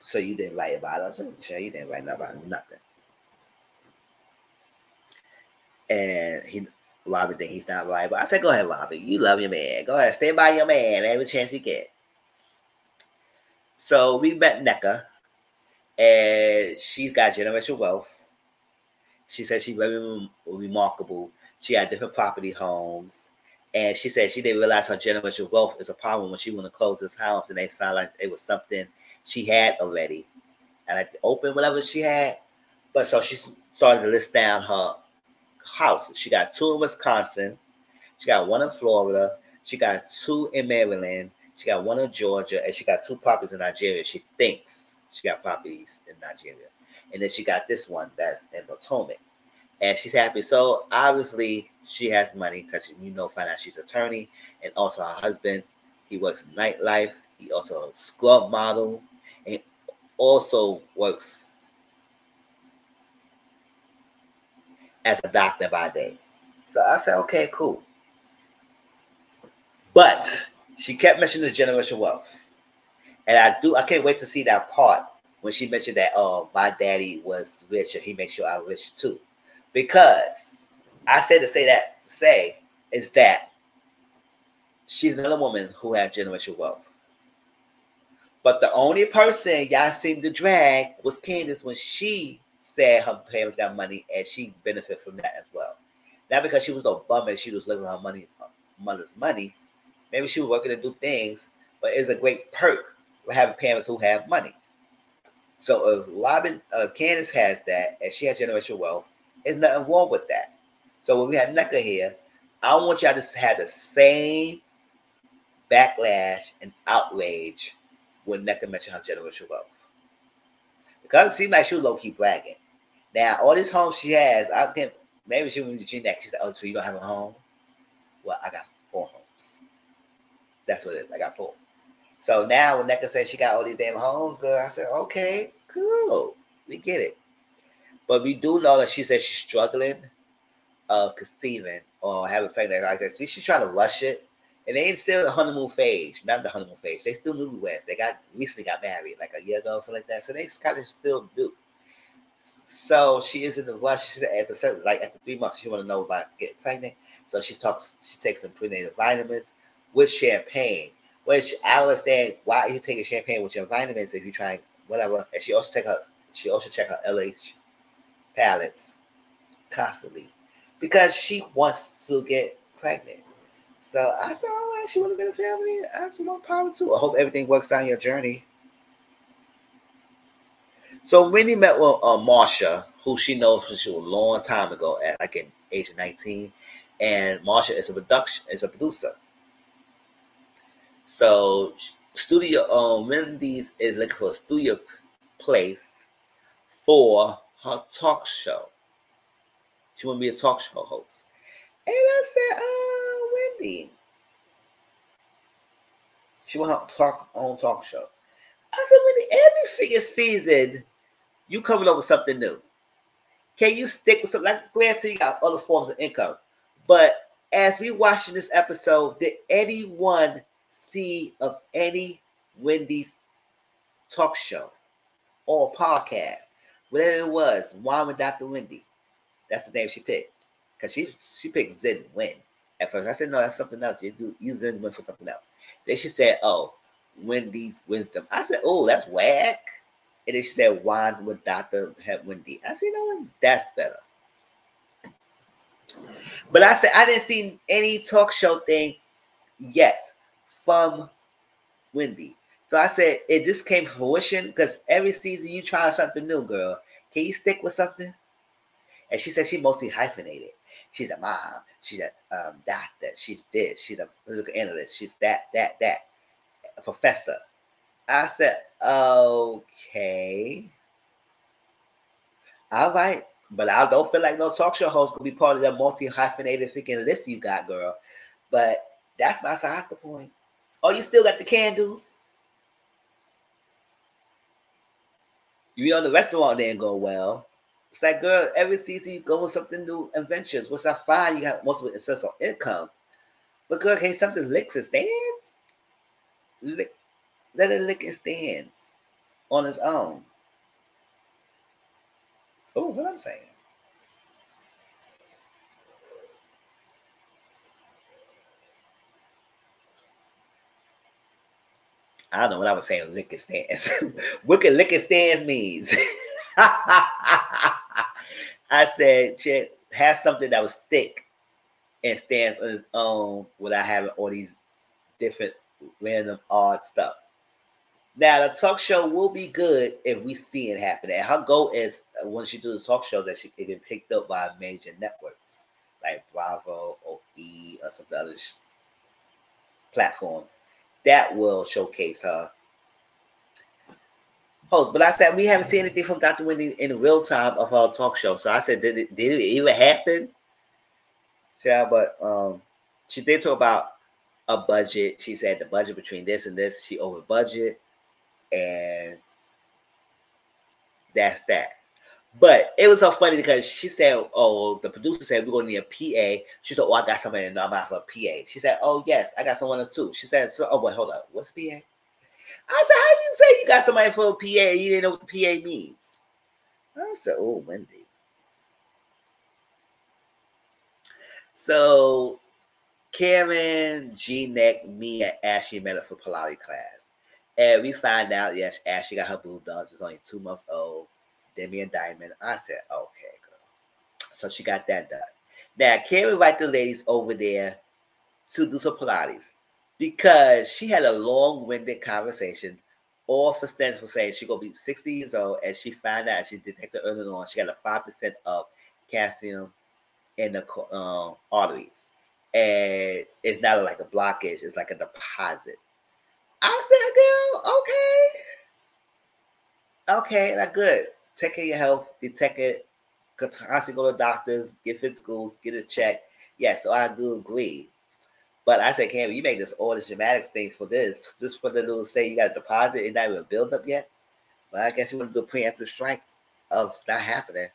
So you didn't write about us. Sure, you didn't write about nothing. And Robbie think he's not reliable. I said, go ahead, Robbie. You love your man. Go ahead, stay by your man every chance you get. So we met NECA, and she's got generational wealth. She said she's very remarkable. She had different property homes. And she said she didn't realize her generational wealth is a problem when she went to close this house and they sounded like it was something she had already. And I opened whatever she had. But so she started to list down her houses. She got 2 in Wisconsin. She got 1 in Florida. She got 2 in Maryland. She got 1 in Georgia. And she got 2 properties in Nigeria. She thinks she got properties in Nigeria. And then she got this one that's in Potomac. And she's happy. So obviously she has money because find out she's an attorney, and also her husband. He works in nightlife. He also a scrub model, and also works as a doctor by day. So I said, okay, cool. But she kept mentioning the generational wealth, and I can't wait to see that part when she mentioned that my daddy was rich and he makes sure I'm rich too, because I said to say is that she's another woman who has generational wealth. But the only person y'all seemed to drag was Candace when she said her parents got money and she benefited from that as well. Not because she was no bum and she was living on her mother's money. Maybe she was working to do things, but it's a great perk for having parents who have money. So if Candace has that and she has generational wealth, there's nothing wrong with that. So when we had NECA here, I want y'all to have the same backlash and outrage when NECA mentioned her generational wealth. Because it seemed like she was low-key bragging. Now, all these homes she has, I think maybe she was Gene that. She said, oh, so you don't have a home? Well, I got 4 homes. That's what it is. I got 4. So now when NECA said she got all these damn homes, girl, I said, okay, cool. We get it. But we do know that she said she's struggling conceiving or having pregnant. Like she's trying to rush it. And they ain't still in the honeymoon phase. Not the honeymoon phase. They still newlyweds. They recently got married like a year ago or something like that. So they kind of still do. So she is in the rush. She said after 3 months, she want to know about getting pregnant. So she takes some prenatal vitamins with champagne. Which I don't understand why you taking champagne with your vitamins if you try whatever. And she also check her LH palettes constantly because she wants to get pregnant. So I said, all right, she want to be in a family. I said, more power too. I hope everything works out on your journey. So Wendy met with Marsha, who she knows since a long time ago, at like in age of 19. And Marsha is a producer. So Wendy's is looking for a studio place for her talk show. She want to be a talk show host. And I said, Wendy. She want her own talk show. I said, Wendy, every figure season, you coming up with something new. Can you stick with something? Like, granted, you got other forms of income. But as we watching this episode, did anyone see of any Wendy's talk show or podcast? Whatever it was, Wine with Dr. Wendy. That's the name she picked. Because she picked Zen Win. At first, I said, no, that's something else. You Zen Win for something else. Then she said, oh, Wendy's Wisdom. I said, oh, that's whack. And then she said, Wine with Dr. Wendy. I said, no, that's better. But I said, I didn't see any talk show thing yet from Wendy. So I said, it just came to fruition because every season you try something new, girl. Can you stick with something? And she said she mostly hyphenated. She's a mom. She's a doctor. She's this. She's a political analyst. She's that. A professor. I said, okay. All right. But I don't feel like no talk show host could be part of that multi-hyphenated freaking list you got, girl. But that's my size the point. Oh, you still got the candles? You know the restaurant didn't go well. It's like, girl, every season you go with something new adventures. What's that fine? You got multiple sources of income. But girl, can something licks and stands? Let it lick and stands on its own. Oh, what I'm saying. I don't know what I was saying. Liquor stands. Wicked liquor stands means. I said, Chet, have something that was thick and stands on its own without having all these different random odd stuff. Now the talk show will be good if we see it happening. And her goal is when she do the talk show that it get picked up by major networks like Bravo or E or some other platforms that will showcase her host. But I said we haven't seen anything from Dr. Wendy in real time of her talk show. So I said, did it even happen? Yeah, but she did talk about a budget. She said the budget between this and this, she over budget, and that's that. But it was so funny because she said, "Oh, the producer said we're gonna need a PA." She said, "Oh, I got somebody in mind for a PA." She said, "Oh, yes, I got someone else too." She said, "So, oh, wait, hold up, what's a PA?" I said, "How you say you got somebody for a PA? You didn't know what the PA means?" I said, "Oh, Wendy." So Karen, G-Neck, me, and Ashley met up for Pilates class. And we find out, yes, Ashley got her boob done. She's only 2 months old. Demi and Diamond. I said, okay, girl. So she got that done. Now, Karen invite the ladies over there to do some Pilates because she had a long-winded conversation. All for stands for saying she's going to be 60 years old, and she found out she detected early on she got a 5% of calcium in the arteries. And it's not like a blockage, it's like a deposit. I said, girl, okay, that's good. Take care of your health, detect it, constantly go to doctors, get physicals, get a check. Yeah, so I do agree. But I said, Cam, you make this all this dramatic thing for this, just for the little say you got a deposit, it's not even build up yet. But I guess you want to do a preemptive strike of not happening.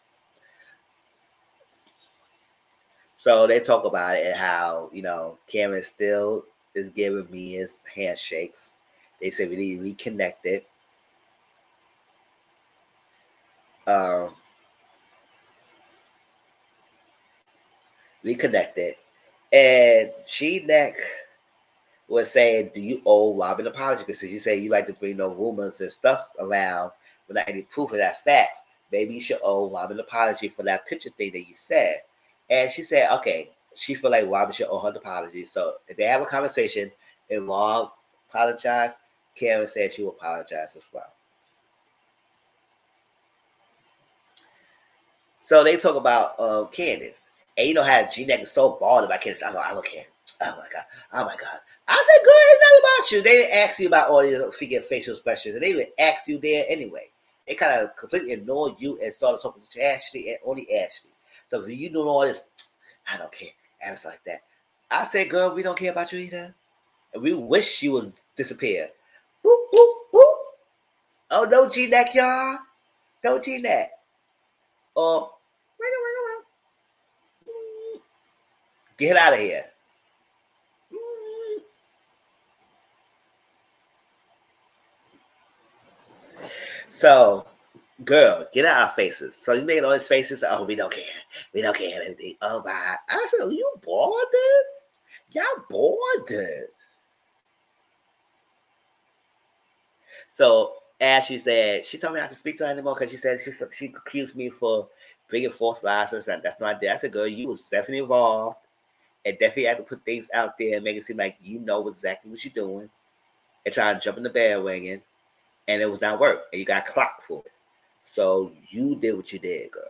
So they talk about it and how, Cameron still is giving me his handshakes. They say we need to reconnect it. Reconnect it. And G-Neck was saying, do you owe Rob an apology? Because you say you like to bring no rumors and stuff around without any proof of that facts. Maybe you should owe Rob an apology for that picture thing that you said. And she said, okay, she feel like Rob should owe her an apology. So if they have a conversation and Rob apologized, Karen said she will apologize as well. So they talk about Candace. And you know how G-Neck is so bothered about Candace. I don't care. Oh my God. Oh my God. I said, girl, it's not about you. They didn't ask you about all these figure facial expressions. And they even asked you there anyway. They kind of completely ignored you and started talking to Ashley and only Ashley. So if you doing all this, I don't care. And it's like that. I said, girl, we don't care about you either. And we wish you would disappear. Boop, boop, boop. Oh, no G-Neck, y'all. No G-Neck. Or, get out of here. So, girl, get out our faces. So you making all these faces. Oh, we don't care. We don't care anything. Oh my! I said, are you bored? Y'all bored? So Ashley said she told me not to speak to her anymore because she said she accused me for bringing false lies and that's not there. I said, girl, you was definitely involved and definitely had to put things out there and make it seem like you know exactly what you're doing and try to jump in the bandwagon, and it was not work and you got clocked for it. So you did what you did, girl.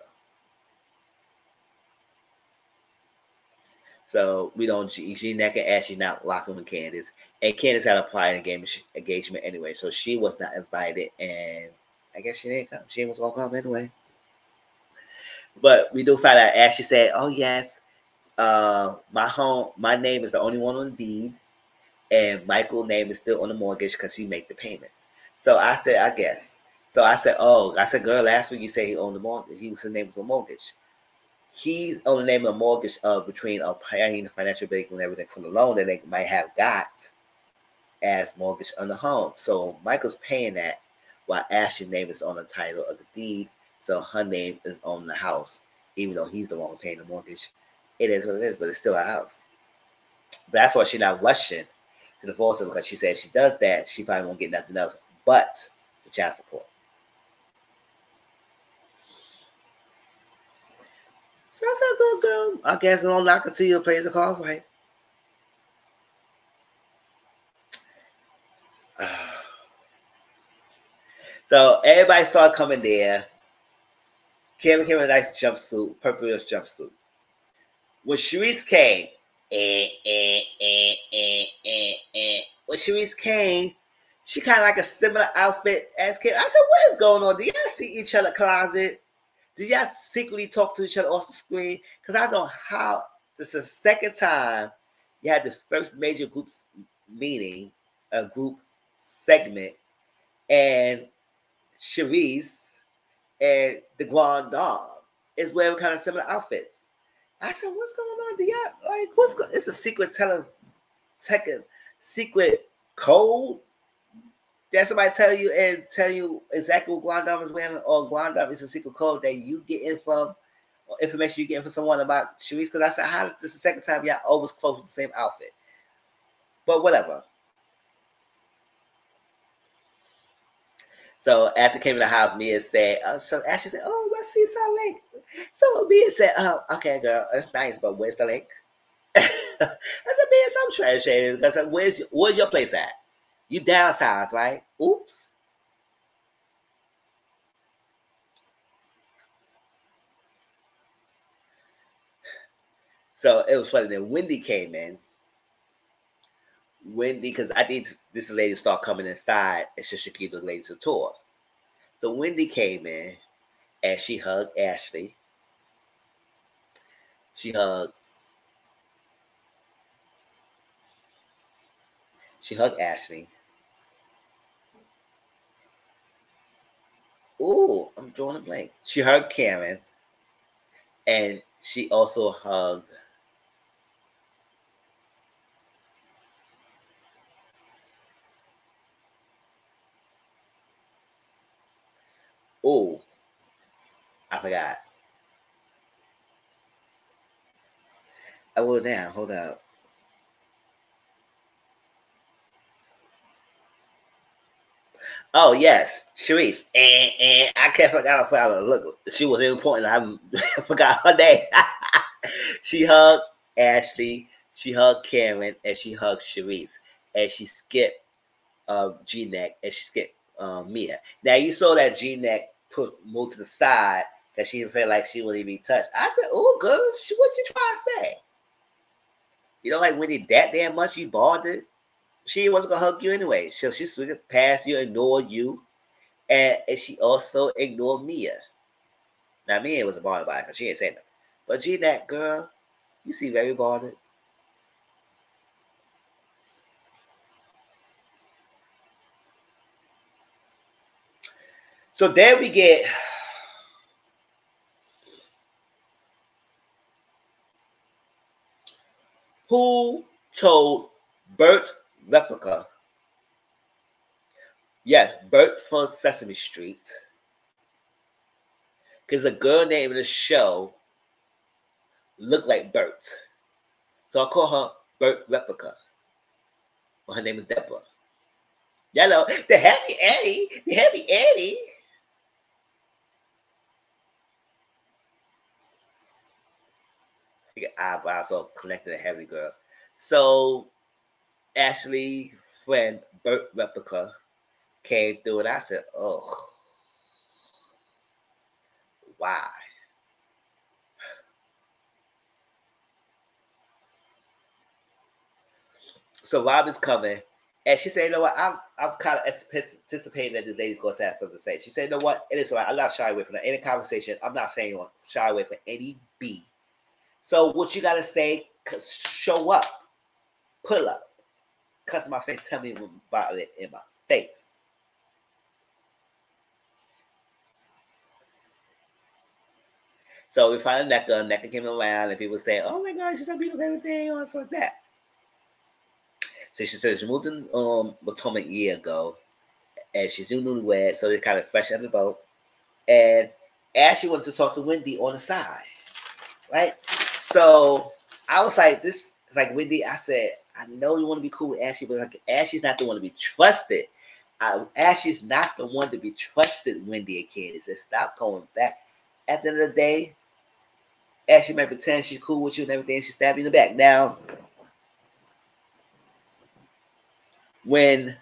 So we don't G-Neck and Ashley not rocking with Candace. And Candace had a prior engagement anyway. So she was not invited, and I guess she didn't come. She was gonna come anyway. But we do find out Ashley said, oh yes, my name is the only one on the deed, and Michael's name is still on the mortgage because he make the payments. So I said, I guess. So I said, girl, last week you said he owned the mortgage. His name was the mortgage. He's on the name of the mortgage between paying the financial bank and everything from the loan that they might have got as mortgage on the home. So Michael's paying that while Ashley's name is on the title of the deed. So her name is on the house, even though he's the one paying the mortgage. It is what it is, but it's still a house. That's why she's not rushing to divorce her because she said if she does that, she probably won't get nothing else but the child support. So I said, good girl. I guess we won't knock it till you plays the cards right. So everybody started coming there. Karen came in a nice jumpsuit, purplish jumpsuit. When Sharice came, when Sharice came, she kind of like a similar outfit as Kim. I said, what is going on? Do y'all see each other closet? Do y'all secretly talk to each other off the screen? Because I don't know how. This is the second time you had the first major group meeting, a group segment, and Sharice and the Grand Dame is wearing kind of similar outfits. I said, what's going on? Do y'all like what's going? It's a secret secret code that somebody tell you exactly what Grand Dame is wearing, or Grand Dame is a secret code that you get in from, or information you get from someone about Sharice. Because I said, how this is the second time y'all always close with the same outfit? But whatever. So after came in the house, Mia said, so Ashley said, oh, I see some link. So Mia said, oh, okay, girl, that's nice, but where's the link? I said, Mia, some trash shading. I said, where's your place at? You downsized, right? Oops. So it was funny. Then Wendy came in. Wendy, because I think this lady started coming inside and she should keep the ladies a tour. So Wendy came in and she hugged Ashley. She hugged Ashley. Ooh, I'm drawing a blank. She hugged Karen. And she also hugged oh, I forgot. I wrote it down. Hold up. Oh yes, Sharice. And I can't forget her. Look, she was important. I forgot her name. She hugged Ashley. She hugged Karen, and she hugged Sharice, and she skipped G-Neck, and she skipped Mia. Now you saw that G-Neck moved to the side because she didn't feel like she wouldn't be touched. I said, "Oh, good. What you trying to say? You know, like when you that damn much, you bonded. She wasn't gonna hug you anyway. So she swung past you, ignored you, and she also ignored Mia. Now Mia was a bonded by because she ain't saying nothing. But G-Neck, girl, you see very bonded. So there we get who told Bert Replica. Yes, Bert from Sesame Street. Because a girl named in the show looked like Bert. So I call her Bert Replica. Well, her name is Deborah. Yellow, the Happy Eddie. The Happy Eddie. Your eyebrows all connected to heavy girl. So Ashley friend Bert Replica came through and I said, oh, why? So Robin's coming and she said, you know what, I'm kind of anticipating that this lady's going to have something to say. She said, you know what, it is all right. I'm not shy away from that. Any conversation, I'm not saying shy away from any B. So what you got to say, show up, pull up, cut to my face, tell me about it in my face. So we find a NECA. NECA came around and people say, oh my God, she's so beautiful, everything, or something like that. So she said she moved to Potomac a year ago and she's newlywed, so they're kind of fresh out of the boat. And Ashley wanted to talk to Wendy on the side, right? So I was like, this is like Wendy. I said, I know you want to be cool with Ashley, but like Ashley's not the one to be trusted. Ashley's not the one to be trusted, Wendy and Candace. So stop going back. At the end of the day, Ashley might pretend she's cool with you and everything. She stabbed you in the back. Now, when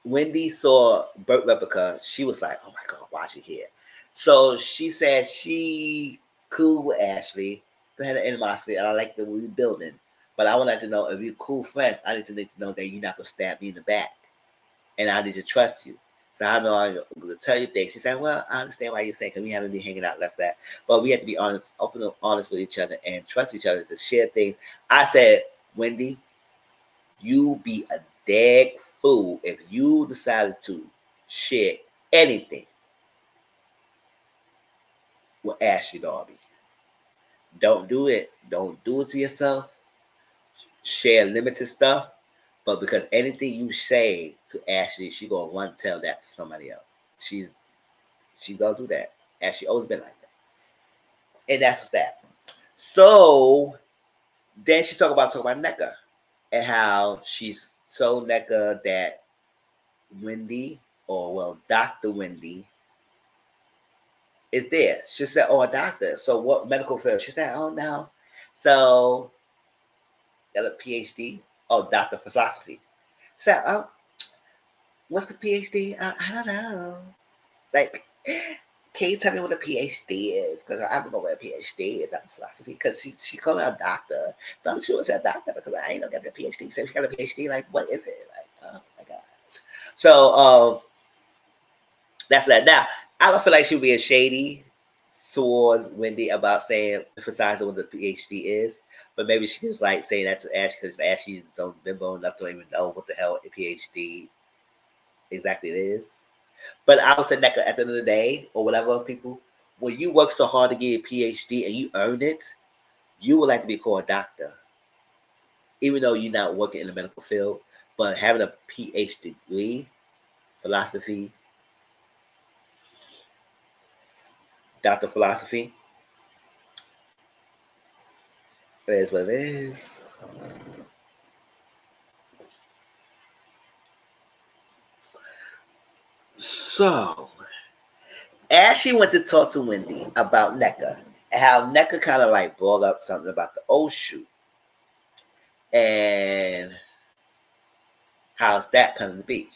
Wendy saw Burt Replica, she was like, "Oh my God, why is she here?" So she said she cool with Ashley. They had an animosity, and I like the we building. But I would like to know if you're cool friends. I need to know that you're not gonna stab me in the back, and I need to trust you. So I know I'm gonna tell you things. She said, "Well, I understand why you're saying because we haven't been hanging out, that's that. But we have to be honest, open and honest with each other, and trust each other to share things." I said, Wendy, you be a dead fool if you decided to share anything with Ashley Darby. Don't do it. Don't do it to yourself. Share limited stuff. But because anything you say to Ashley, she gonna run tell that to somebody else. She gonna do that. Ashley always been like that. And that's what's that. So then she talk about NECA and how she's so NECA that Wendy, or well, Dr. Wendy, is there. She said, "Oh, a doctor. So what medical field?" She said, "Oh, no. So got a PhD. Oh, doctor of philosophy." She said, "Oh, what's the PhD? I don't know. Like, can you tell me what a PhD is? Because I don't know what a PhD is, doctor of philosophy. Because she called me a doctor. So I'm sure it's a doctor because I ain't gonna get a PhD. So she got a PhD. Like, what is it? Like, oh my gosh." So that's that. Now, I don't feel like she was being shady towards Wendy about saying, emphasizing what the PhD is, but maybe she was like saying that to Ashley because Ashley's so bimbo enough to even know what the hell a PhD exactly is. But I would say that at the end of the day, or whatever, people, when you work so hard to get a PhD and you earn it, you would like to be called a doctor, even though you're not working in the medical field. But having a PhD degree, philosophy, Doctor of Philosophy, it is what it is. So, Ashley went to talk to Wendy about NECA and how NECA kind of like brought up something about the old shoot and how's that coming to be.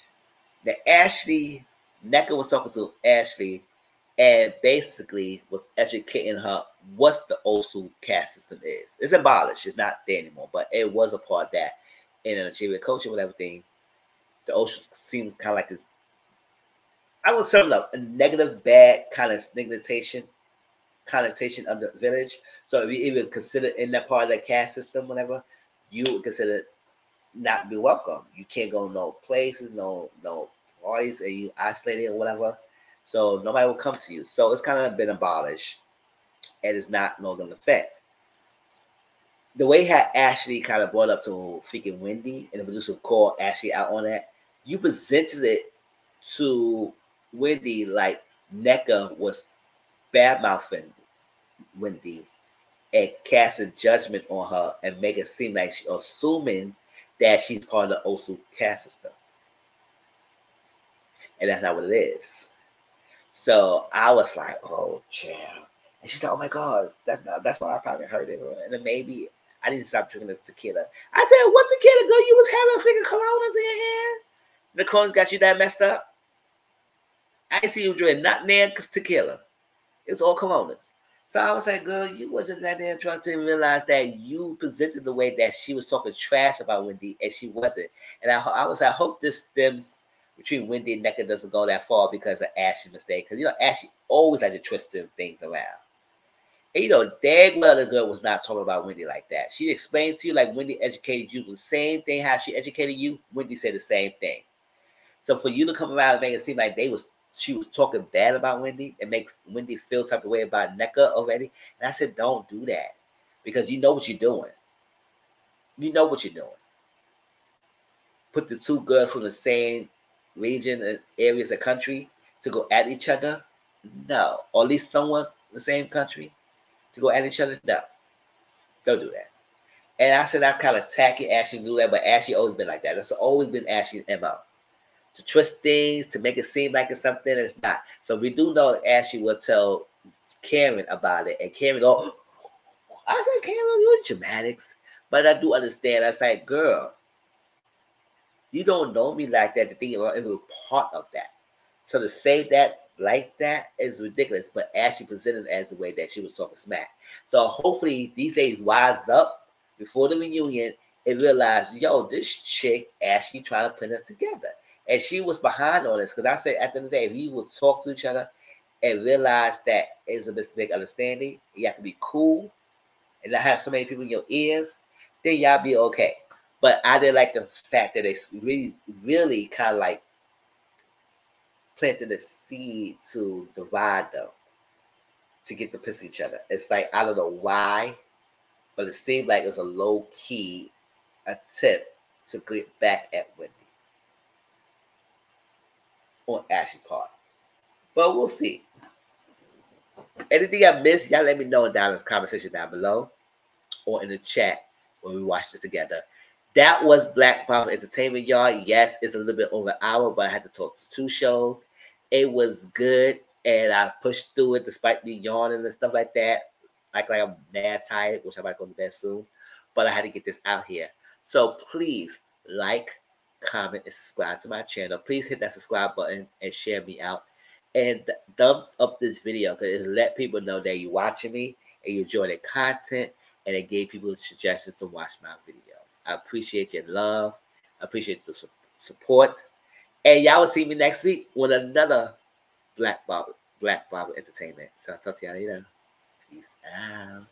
Now, NECA was talking to Ashley and basically was educating her what the old school caste system is. It's abolished, it's not there anymore, but it was a part that in an achievement culture with everything, the old school seems kind of like this. I would sum it up a negative, bad kind of connotation of the village. So if you even consider in that part of the caste system, whatever, you would consider not be welcome. You can't go no places, no parties, and you isolated or whatever. So nobody will come to you. So it's kind of been abolished, and it's not no going to affect. The way how Ashley kind of brought up to freaking Wendy, and the producer called Ashley out on that, you presented it to Wendy like NECA was bad mouthing Wendy and casting judgment on her and make it seem like she's assuming that she's part of the Osu caste system. And that's not what it is. So I was like, oh, champ. And she's like, oh my God, that's why I probably heard it. And then maybe I didn't stop drinking the tequila. I said, what tequila, girl? You was having freaking coronas in your hand? The coronas got you that messed up? I didn't see you drinking not near tequila. It was all coronas. So I was like, girl, you wasn't that damn drunk to realize that you presented the way that she was talking trash about Wendy, and she wasn't. And I was like, I hope this stems between Wendy and NECA doesn't go that far because of Ashley's mistake. Because, Ashley always like to twist things around. And, dang well the girl was not talking about Wendy like that. She explained to you like Wendy educated you the same thing how she educated you. Wendy said the same thing. So for you to come around and make it seem like she was talking bad about Wendy and make Wendy feel type of way about NECA already. And I said, don't do that because you know what you're doing. You know what you're doing. Put the two girls from the same region and areas of country to go at each other? No. Or at least someone in the same country to go at each other? No. Don't do that. And I said that's kind of tacky. Ashley knew that, but Ashley always been like that. That's always been Ashley's MO. To twist things, to make it seem like it's something and it's not. So we do know that Ashley will tell Karen about it. And Karen go, I said, Karen, you're dramatics. But I do understand. I was like, girl, you don't know me like that. The thing about it was part of that. So to say that like that is ridiculous. But Ashley presented it as the way that she was talking smack. So hopefully these days wise up before the reunion and realize, yo, this chick Ashley trying to put us together. And she was behind on this because I said at the end of the day, if we would talk to each other and realize that it's a mistake understanding, you have to be cool and not have so many people in your ears, then y'all be okay. But I didn't like the fact that it's really, really kind of like planting the seed to divide them to get to piss each other. It's like, I don't know why, but it seemed like it's a low key attempt to get back at Wendy on Ashley part. But we'll see. Anything I missed, y'all let me know down in the comment section down below or in the chat when we watch this together. That was Black Bravo Entertainment, y'all. Yes, it's a little bit over an hour, but I had to talk to 2 shows. It was good, and I pushed through it despite me yawning and stuff like that. Like I'm mad tired, which I might go to bed soon. But I had to get this out here. So please like, comment, and subscribe to my channel. Please hit that subscribe button and share me out. And thumbs up this video because it let people know that you're watching me and you enjoy the content, and it gave people suggestions to watch my videos. I appreciate your love. I appreciate the support. And y'all will see me next week with another Black Bravo Entertainment. So I'll talk to y'all later. Peace out.